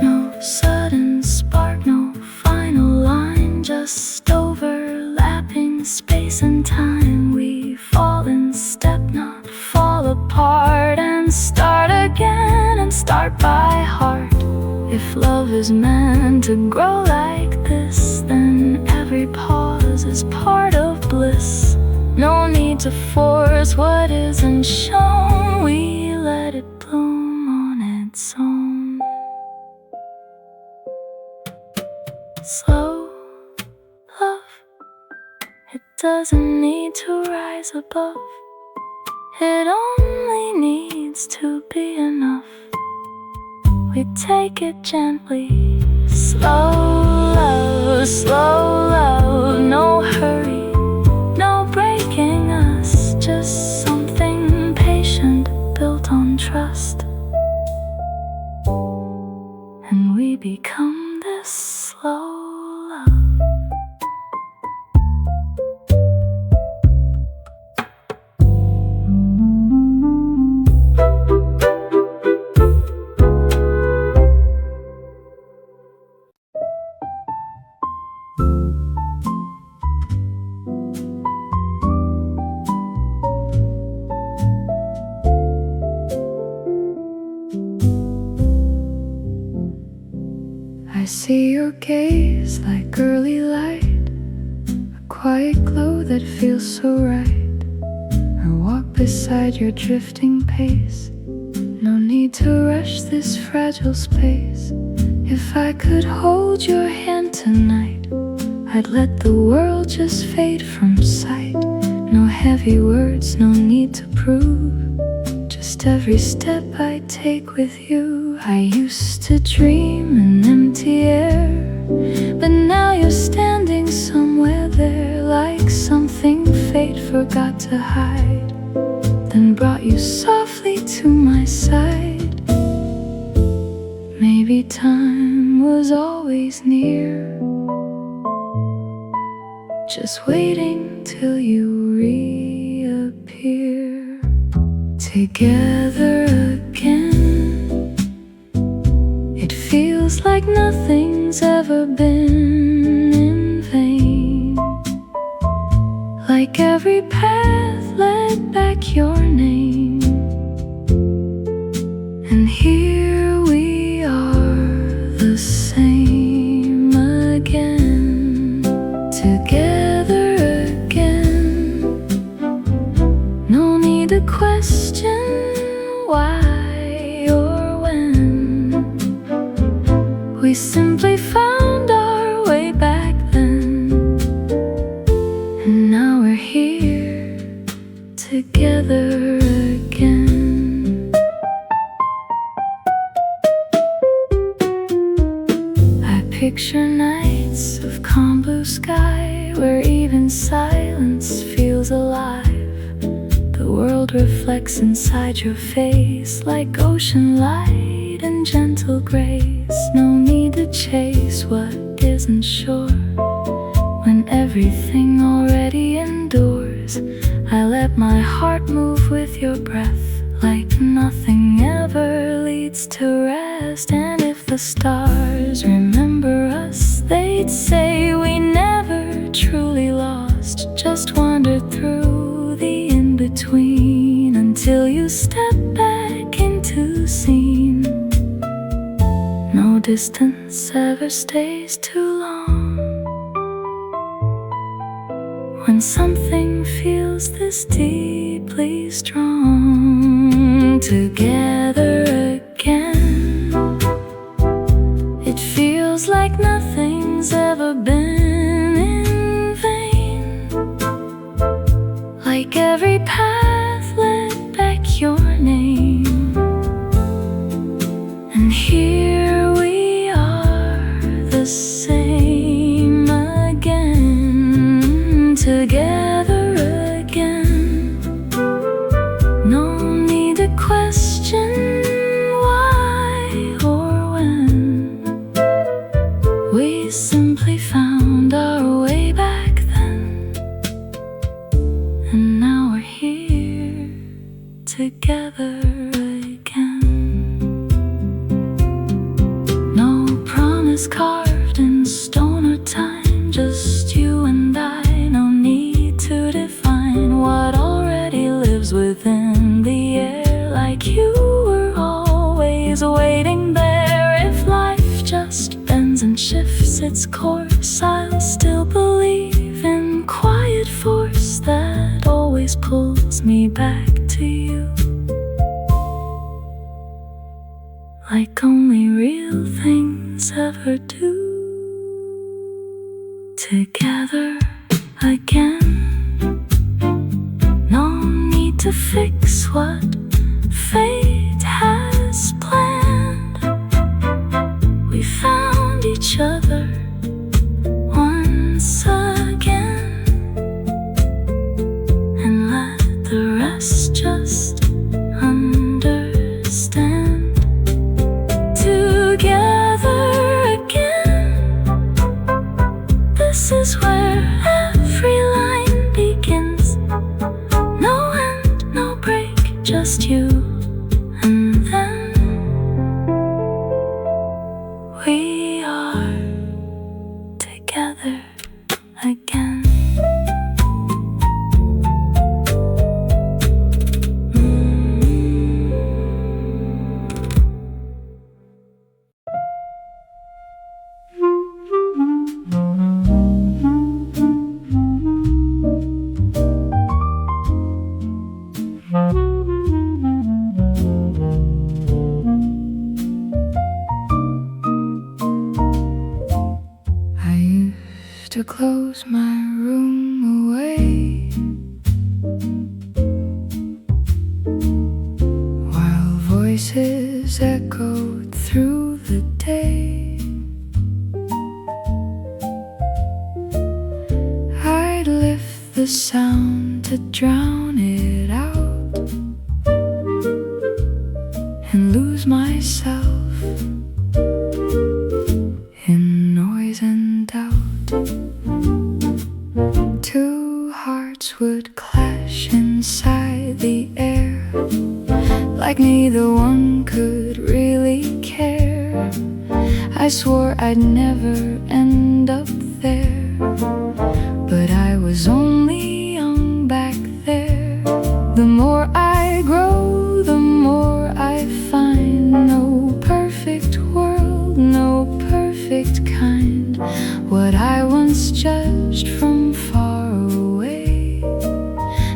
No sudden spark, no final line, just overlapping space and time. We fall in step, not fall apart, and start again and start by heart. If love is meant to grow like this, then every pause is part of bliss. No need to force what isn't shown, we let it bloom on its own. slow love. It doesn't need to rise above. It only needs to be enough. We take it gently. Slow love, no hurry, no breaking us. Just something patient built on trust. And we become this slow love. I see your gaze like early light, a quiet glow that feels so right. I walk beside your drifting pace. No need to rush this fragile space. If I could hold your hand tonight, I'd let the world just fade from sight. No heavy words, no need to prove, just every step I take with you. I used to dream in empty air, but now you're standing somewhere there, like something fate forgot to hide, then brought you softly to my side. Maybe time was always near, just waiting till you reappear. Together again, it feels like nothing's ever been in vain. Like every path led back your name. And here we are, the same again. Together again. No need to question why. We simply found our way back then, and now we're here together again. I picture nights of calm blue sky, where even silence feels alive. The world reflects inside your face like ocean light and gentle grace. No need to chase what isn't sure, when everything already endures. I let my heart move with your breath, like nothing ever leads to rest. And if the stars remember us, they'd say we never truly lost, just wandered through the in-between, until you step back into scene. No distance ever stays too long, when something feels this deeply strong. Together again, it feels like nothing's ever been in vain. Like every path led back your name. And here we are, the same again. Together again. No need to question why or when. We simply found our way back then, and now we're here together again. No promise carved in stone or time, just you and I. No need to define what already lives within the air, like you were always waiting there. If life just bends and shifts its course, I'll still believe in quiet force that always pulls me back to you, like only real things ever do. together again. No need to fix what fate has planned. We found each other once again, and let the rest just understand. Together again, this is where every line begins. No end, no break, just you and then. We are together again. I used to close my room away while voices echoed through the day. I'd lift the sound to drown it out and lose myself in noise and doubt. Two hearts would clash inside the air, like neither one could really care. I swore I'd never end up there, but I was only young back there. The more I grow, the more I find no perfect world, no perfect kind. What I once judged from far away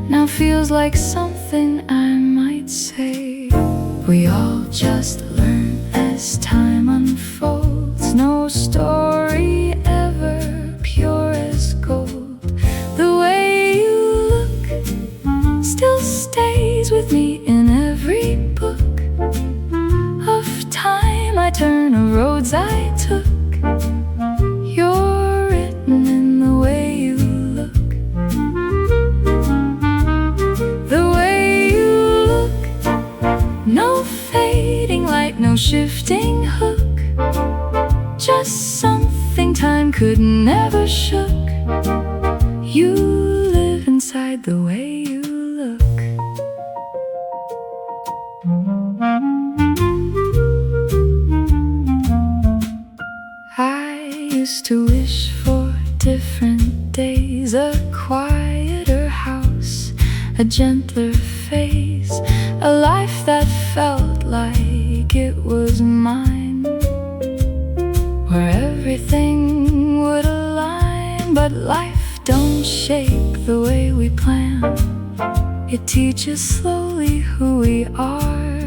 now feels like something I might say. We all just learn as time unfolds. No story ever pure as gold. The way you look still stays with me in every book of time I turn, of roads I took. You're written in the way you look. The way you look. No fading light, no shifting hook. Just something time could never shook. You live inside the way you look. I used to wish for different days, a quieter house, a gentler face, a life that felt like it was mine, where everything would align. But life don't shape the way we plan. It teaches slowly who we are,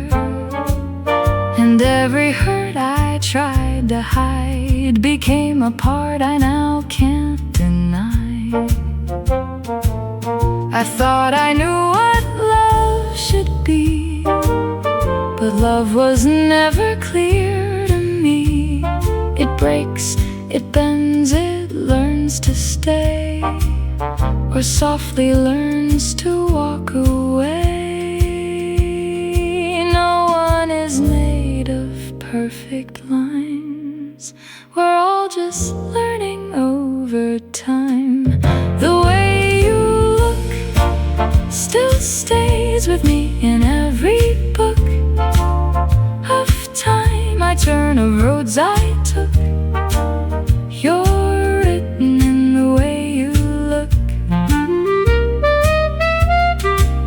and every hurt I tried to hide became a part I now can't deny. I thought I knew what love should be, but love was never clear to me. It breaks, it bends, it learns to stay, or softly learns to walk away. No one is made of perfect lines. We're all just learning over time. The way you look still stays with me in every book of time I turn, of roads I took. You're written in the way you look.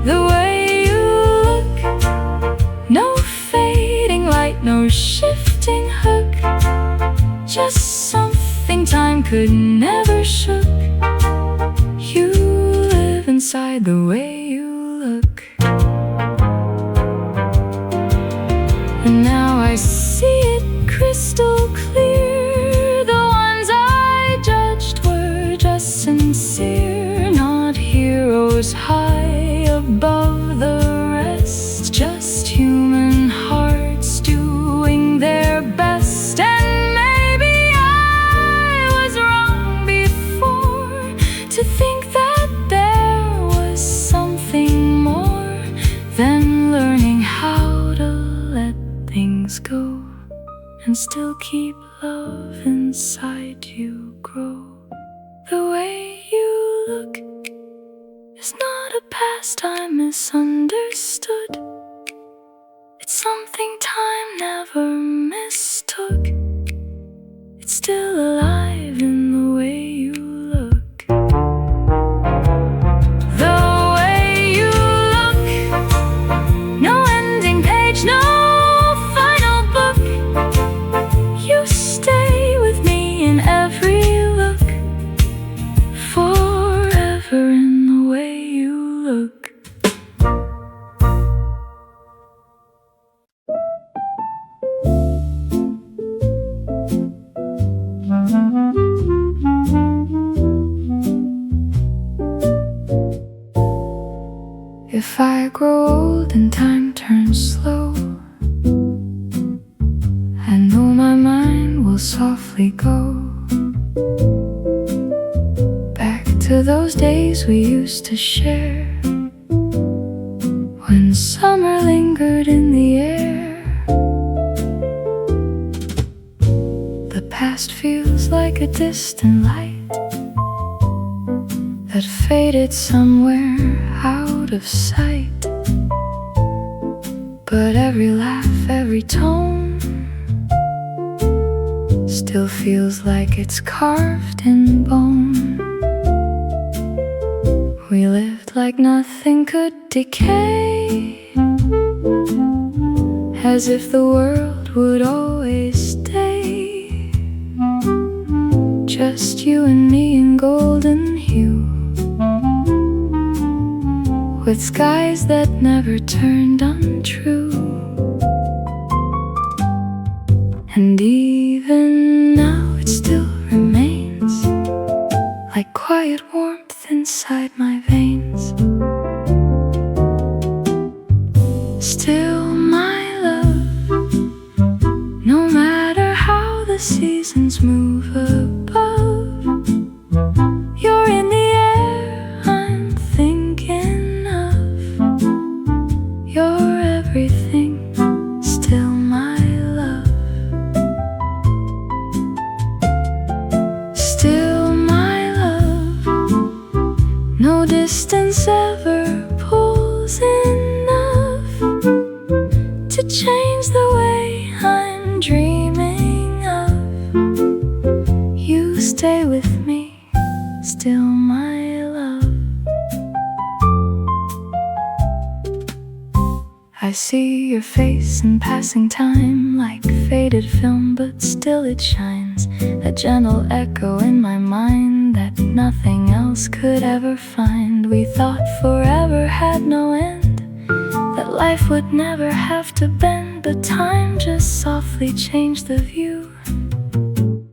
The way you look. No fading light, no shifting hook. Just something time could never shook. You live inside the way you look. And now I see it crystal clear. The ones I judged were things go and still keep love inside you grow. The way you look is not a pastime misunderstood. It's something time never mistook. It's still alive in the way you look. The way you look, no ending page, no final book. You stay with me in every look, forever in the way you look. If I grow old and time turns slow, I know my mind will softly go back to those days we used to share, when summer lingered in the air. The past feels like a distant light that faded somewhere out of sight. But every laugh, every tone still feels like it's carved in bone. We lived like nothing could decay, as if the world would always stay. Just you and me in golden hue, with skies that never turned untrue. And even now it still remains like quiet warmth inside my veins. Still my love, no matter how the seasons move above, you're in the air I'm thinking of. You're everything, still my love. Still my love, no distance ever pulls enough to change the way I'm dreaming of. You stay with me, still my love. I see your face in passing time like faded film, but still it shines, a gentle echo in my mind that nothing else could ever find. We thought forever had no end, that life would never have to bend, but time just softly changed the view.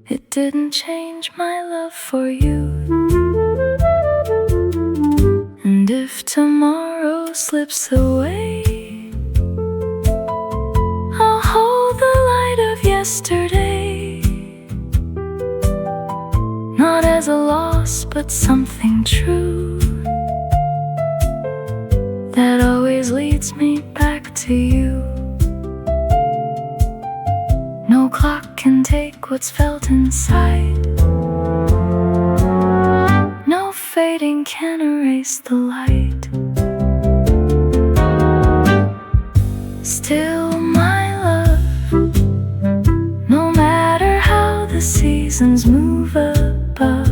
It didn't change my love for you. And if tomorrow slips away, I'll hold the light of yesterday, not as a loss but something true that always leads me back to you. No clock can take what's felt inside, no fading can erase the light. Still my love, no matter how the seasons move above,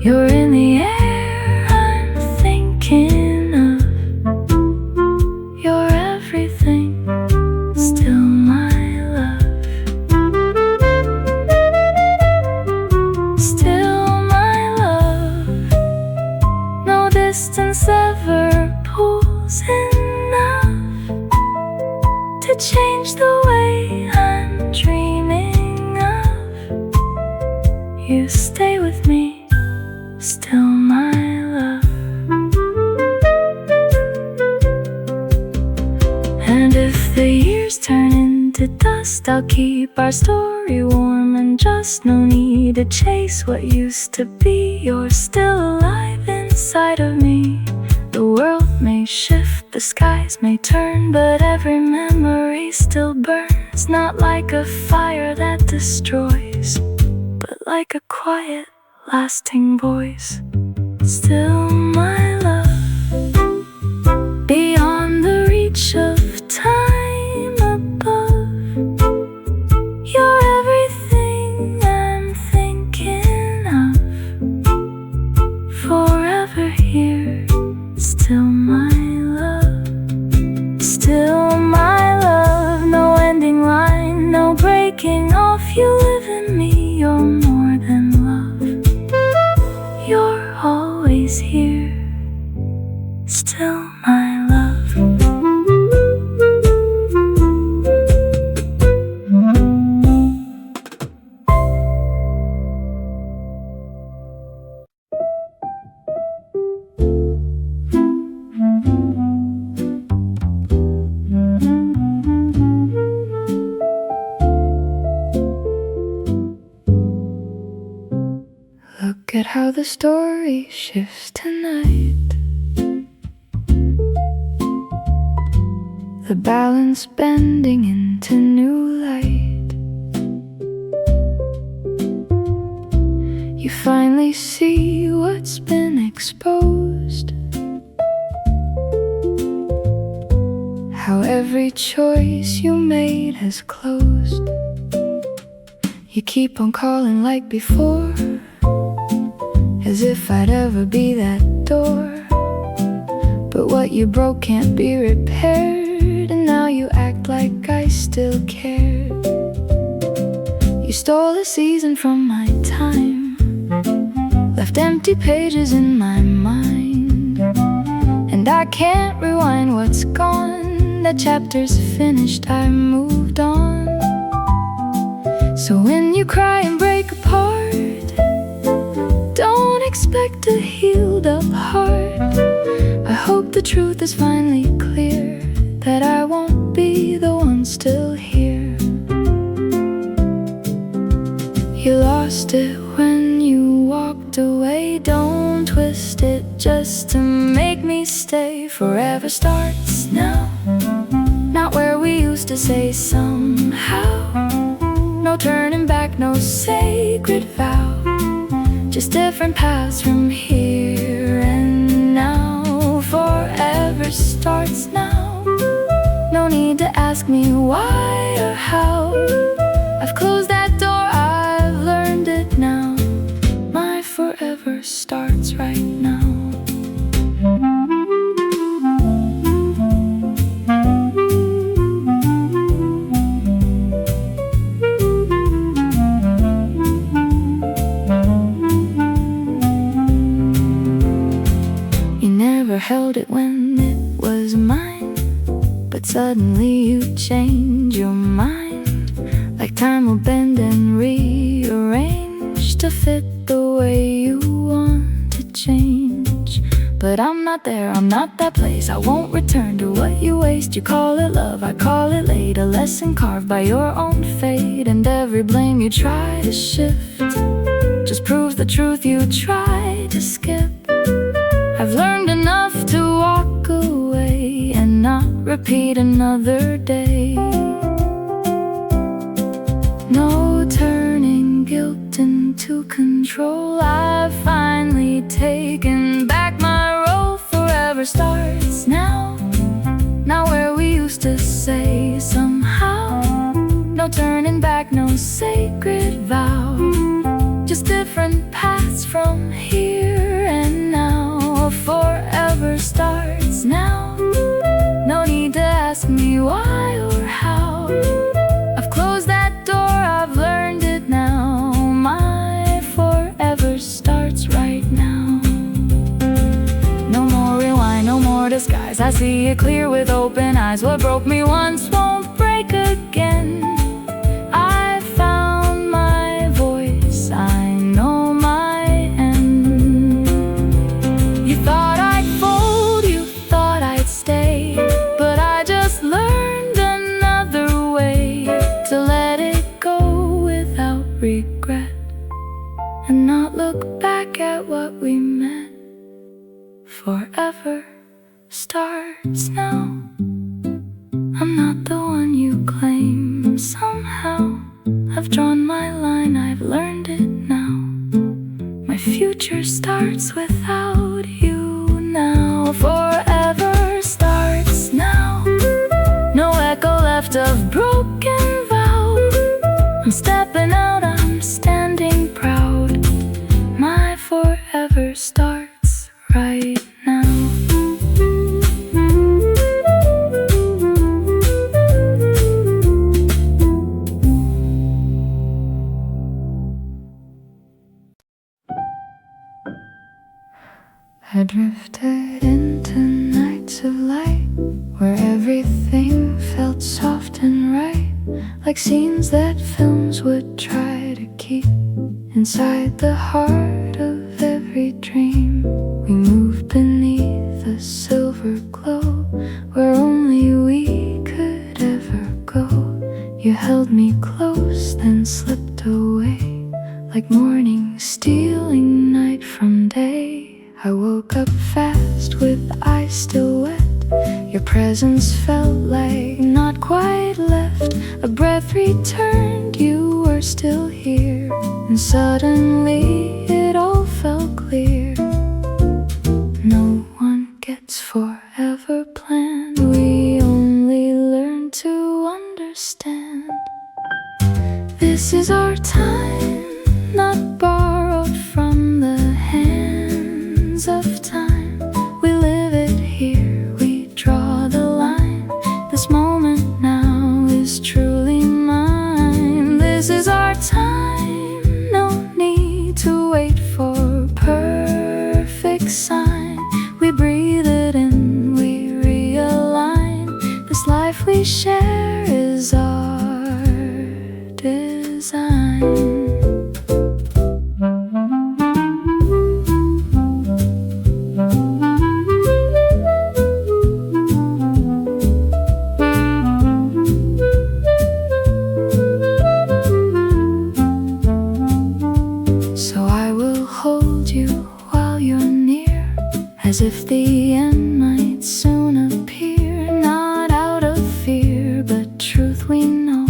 you're in the air I'm thinking of. You're everything, still my love. Still my love, no distance ever pulls enough to change the way I'm dreaming of. You stay with me, still my love. And if the years turn into dust, I'll keep our story warm and just. No need to chase what used to be. You're still alive inside of me. The world may shift, the skies may turn, but every memory still burns, not like a fire that destroys, but like a quiet, lasting voice. Still my love, beyond the reach of time above. You're everything I'm thinking of, forever here. Still my love, still my love. No ending line, no breaking off. You live in me, you're more than love. You're always here, still my love. Look at how the story shifts tonight. The balance bending into new light. You finally see what's been exposed, how every choice you made has closed. You keep on calling like before, as if I'd ever be that door. But what you broke can't be repaired, and now you act like I still cared. You stole a season from my time, left empty pages in my mind, and I can't rewind what's gone. That chapter's finished, I moved on. So when you cry and break apart, don't expect a healed up heart. I hope the truth is finally clear, that I won't be the one still here. You lost it when you walked away. Don't twist it just to make me stay. Forever starts now, not where we used to say somehow. No turning back, no sacred vow, just different paths from here and now. Forever starts now, no need to ask me why or how. I've closed that door, I've learned it now. My forever starts right now. Held it when it was mine, but suddenly you change your mind. Like time will bend and rearrange to fit the way you want to change. But I'm not there, I'm not that place. I won't return to what you waste. You call it love, I call it late. A lesson carved by your own fate, and every blame you try to shift just proves the truth you try to skip. I've learned enough to walk away and not repeat another day. No turning guilt into control. I've finally taken back my role. Forever starts now, not where we used to say somehow. No turning back, no sacred vow, just different paths from here and now. Forever starts now, no need to ask me why or how. I've closed that door, I've learned it now. My forever starts right now. No more rewind, no more disguise. I see it clear with open eyes. What broke me once won't break again. I found my voice, I know my end. You thought I'd fold, you thought I'd stay, but I just learned another way to let it go without regret, and not look back at what we met. Forever starts now, I'm not the one you drawn my line, I've learned it now. My future starts without you now. Forever starts now. No echo left of broken vow. I'm stepping out, I'm standing proud. My forever starts right now. I drifted into nights of light, where everything felt soft and right, like scenes that films would try to keep inside the heart of every dream. We moved beneath a silver glow, where only we could ever go. You held me close, then slipped away, like morning stealing night from day. I woke up fast with eyes still wet. Your presence felt like not quite left. A breath returned, you were still here. And suddenly it all felt clear. No one gets forever planned. We only learn to understand. This is our time, not borrowed from the hands of time. We live it here, we draw the line. This moment now is truly mine. This is our time, no need to wait for perfect sign. We breathe it in, we realign. This life we share is our design. As if the end might soon appear, not out of fear, but truth we know.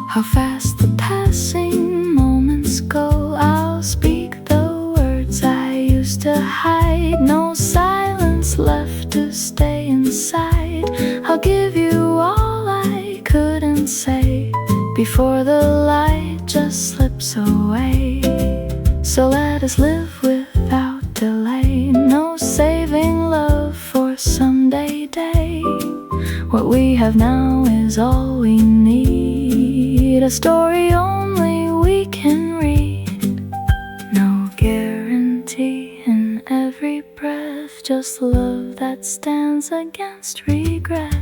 How fast the passing moments go. I'll speak the words I used to hide. No silence left to stay inside. I'll give you all I couldn't say before the light just slips away. So let us live without delay. No saving love for someday day. What we have now is all we need. A story only we can read. No guarantee in every breath, just love that stands against regret.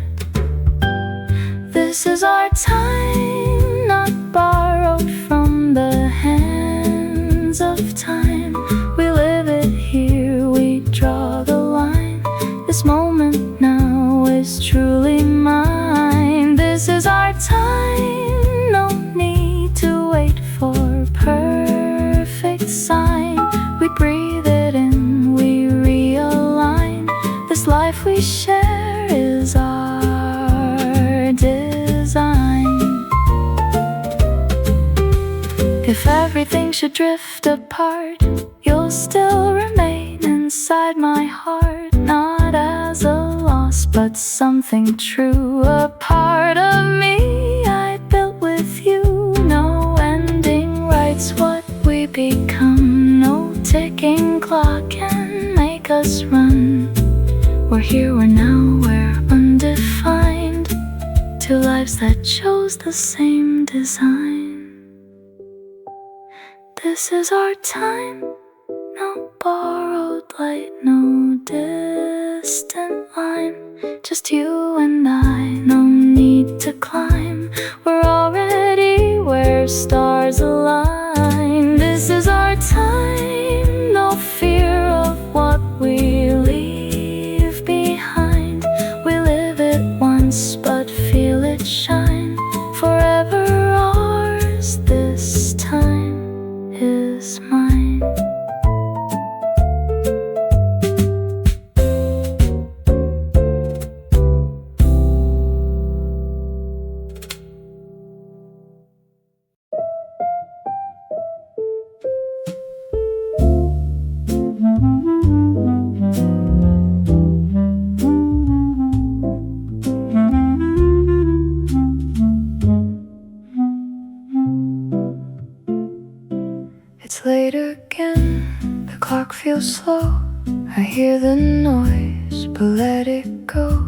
This is our time, not borrowed from the hands of time. We live it here, we draw the line. This moment now is truly mine. This is our time, no need to wait for perfect sign. We breathe it in, we realign. This life we share is our design. If everything should drift apart, you'll still remain inside my heart. Not as a loss, but something true. A part of me I built with you. No ending writes what we become. No ticking clock can make us run. We're here, we're now, we're undefined. Two lives that chose the same design. This is our time, no borrowed light, no distant line. Just you and I, no need to climb. We're already where stars align. This is our time, no fear of what we leave behind. We live it once, but feel it shine. Forever ours, this time is mine. It's late again, the clock feels slow. I hear the noise, but let it go.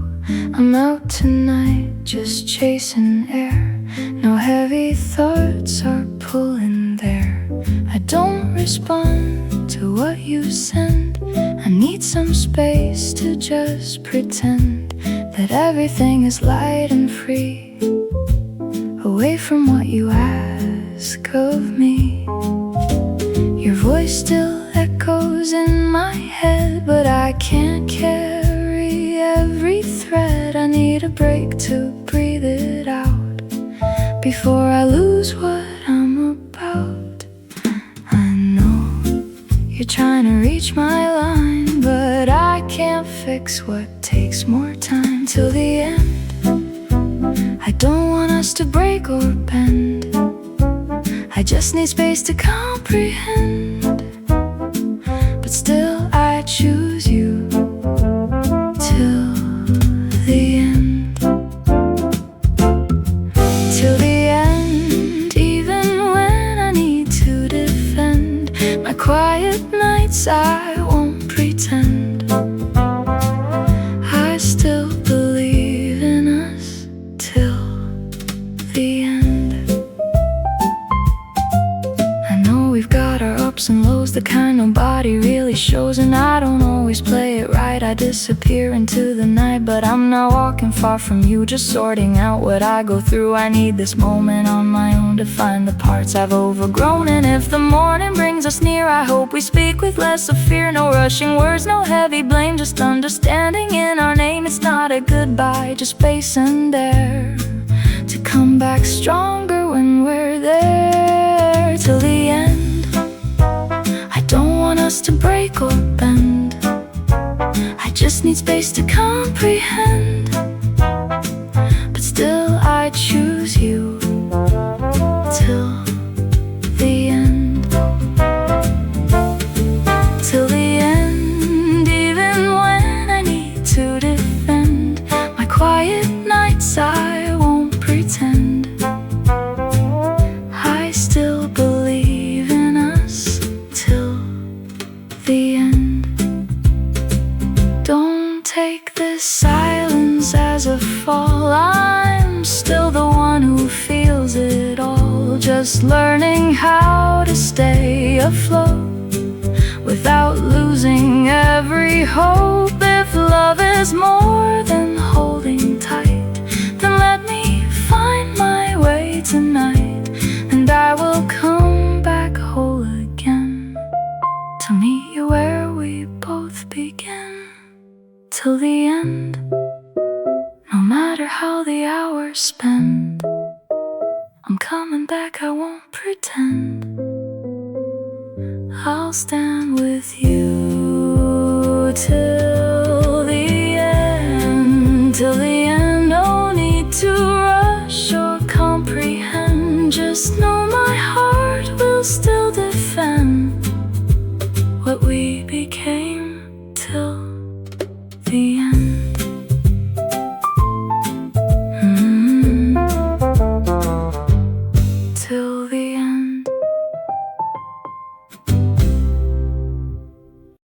I'm out tonight, just chasing air. No heavy thoughts are pulling there. I don't respond to what you send. I need some space to just pretend that everything is light and free, away from what you ask of me. Your voice still echoes in my head, but I can't carry every thread. I need a break to breathe it out before I lose what I'm about. I know you're trying to reach my line, but I can't fix what takes more time. Till the end, I don't want us to break or bend. I just need space to comprehend, but still I choose you till the end. Till the end, even when I need to defend my quiet nights, I won't pretend. I still believe in us till the end. I know we've got our ups and lows, the kind nobody really shows, and I don't always play it right. I disappear into the night, but I'm not walking far from you, just sorting out what I go through. I need this moment on my own to find the parts I've overgrown. And if the morning brings us near, I hope we speak with less of fear. No rushing words, no heavy blame, just understanding in our name. It's not a goodbye, just space and air to come back stronger when we're there. Till the end, I don't want us to break or bend. I just need space to comprehend, but still I choose you till the end. Till the end, even when I need to defend my quiet nights, I won't pretend. I still believe in us till the end. Don't take this silence as a fall. I'm still the one who feels it all, just learning how to stay afloat without losing every hope. If love is more than holding tight, then let me find my way tonight, and I will come back whole again to meet you where we both begin. Till the end, no matter how the hours spend, I'm coming back, I won't pretend. I'll stand with you till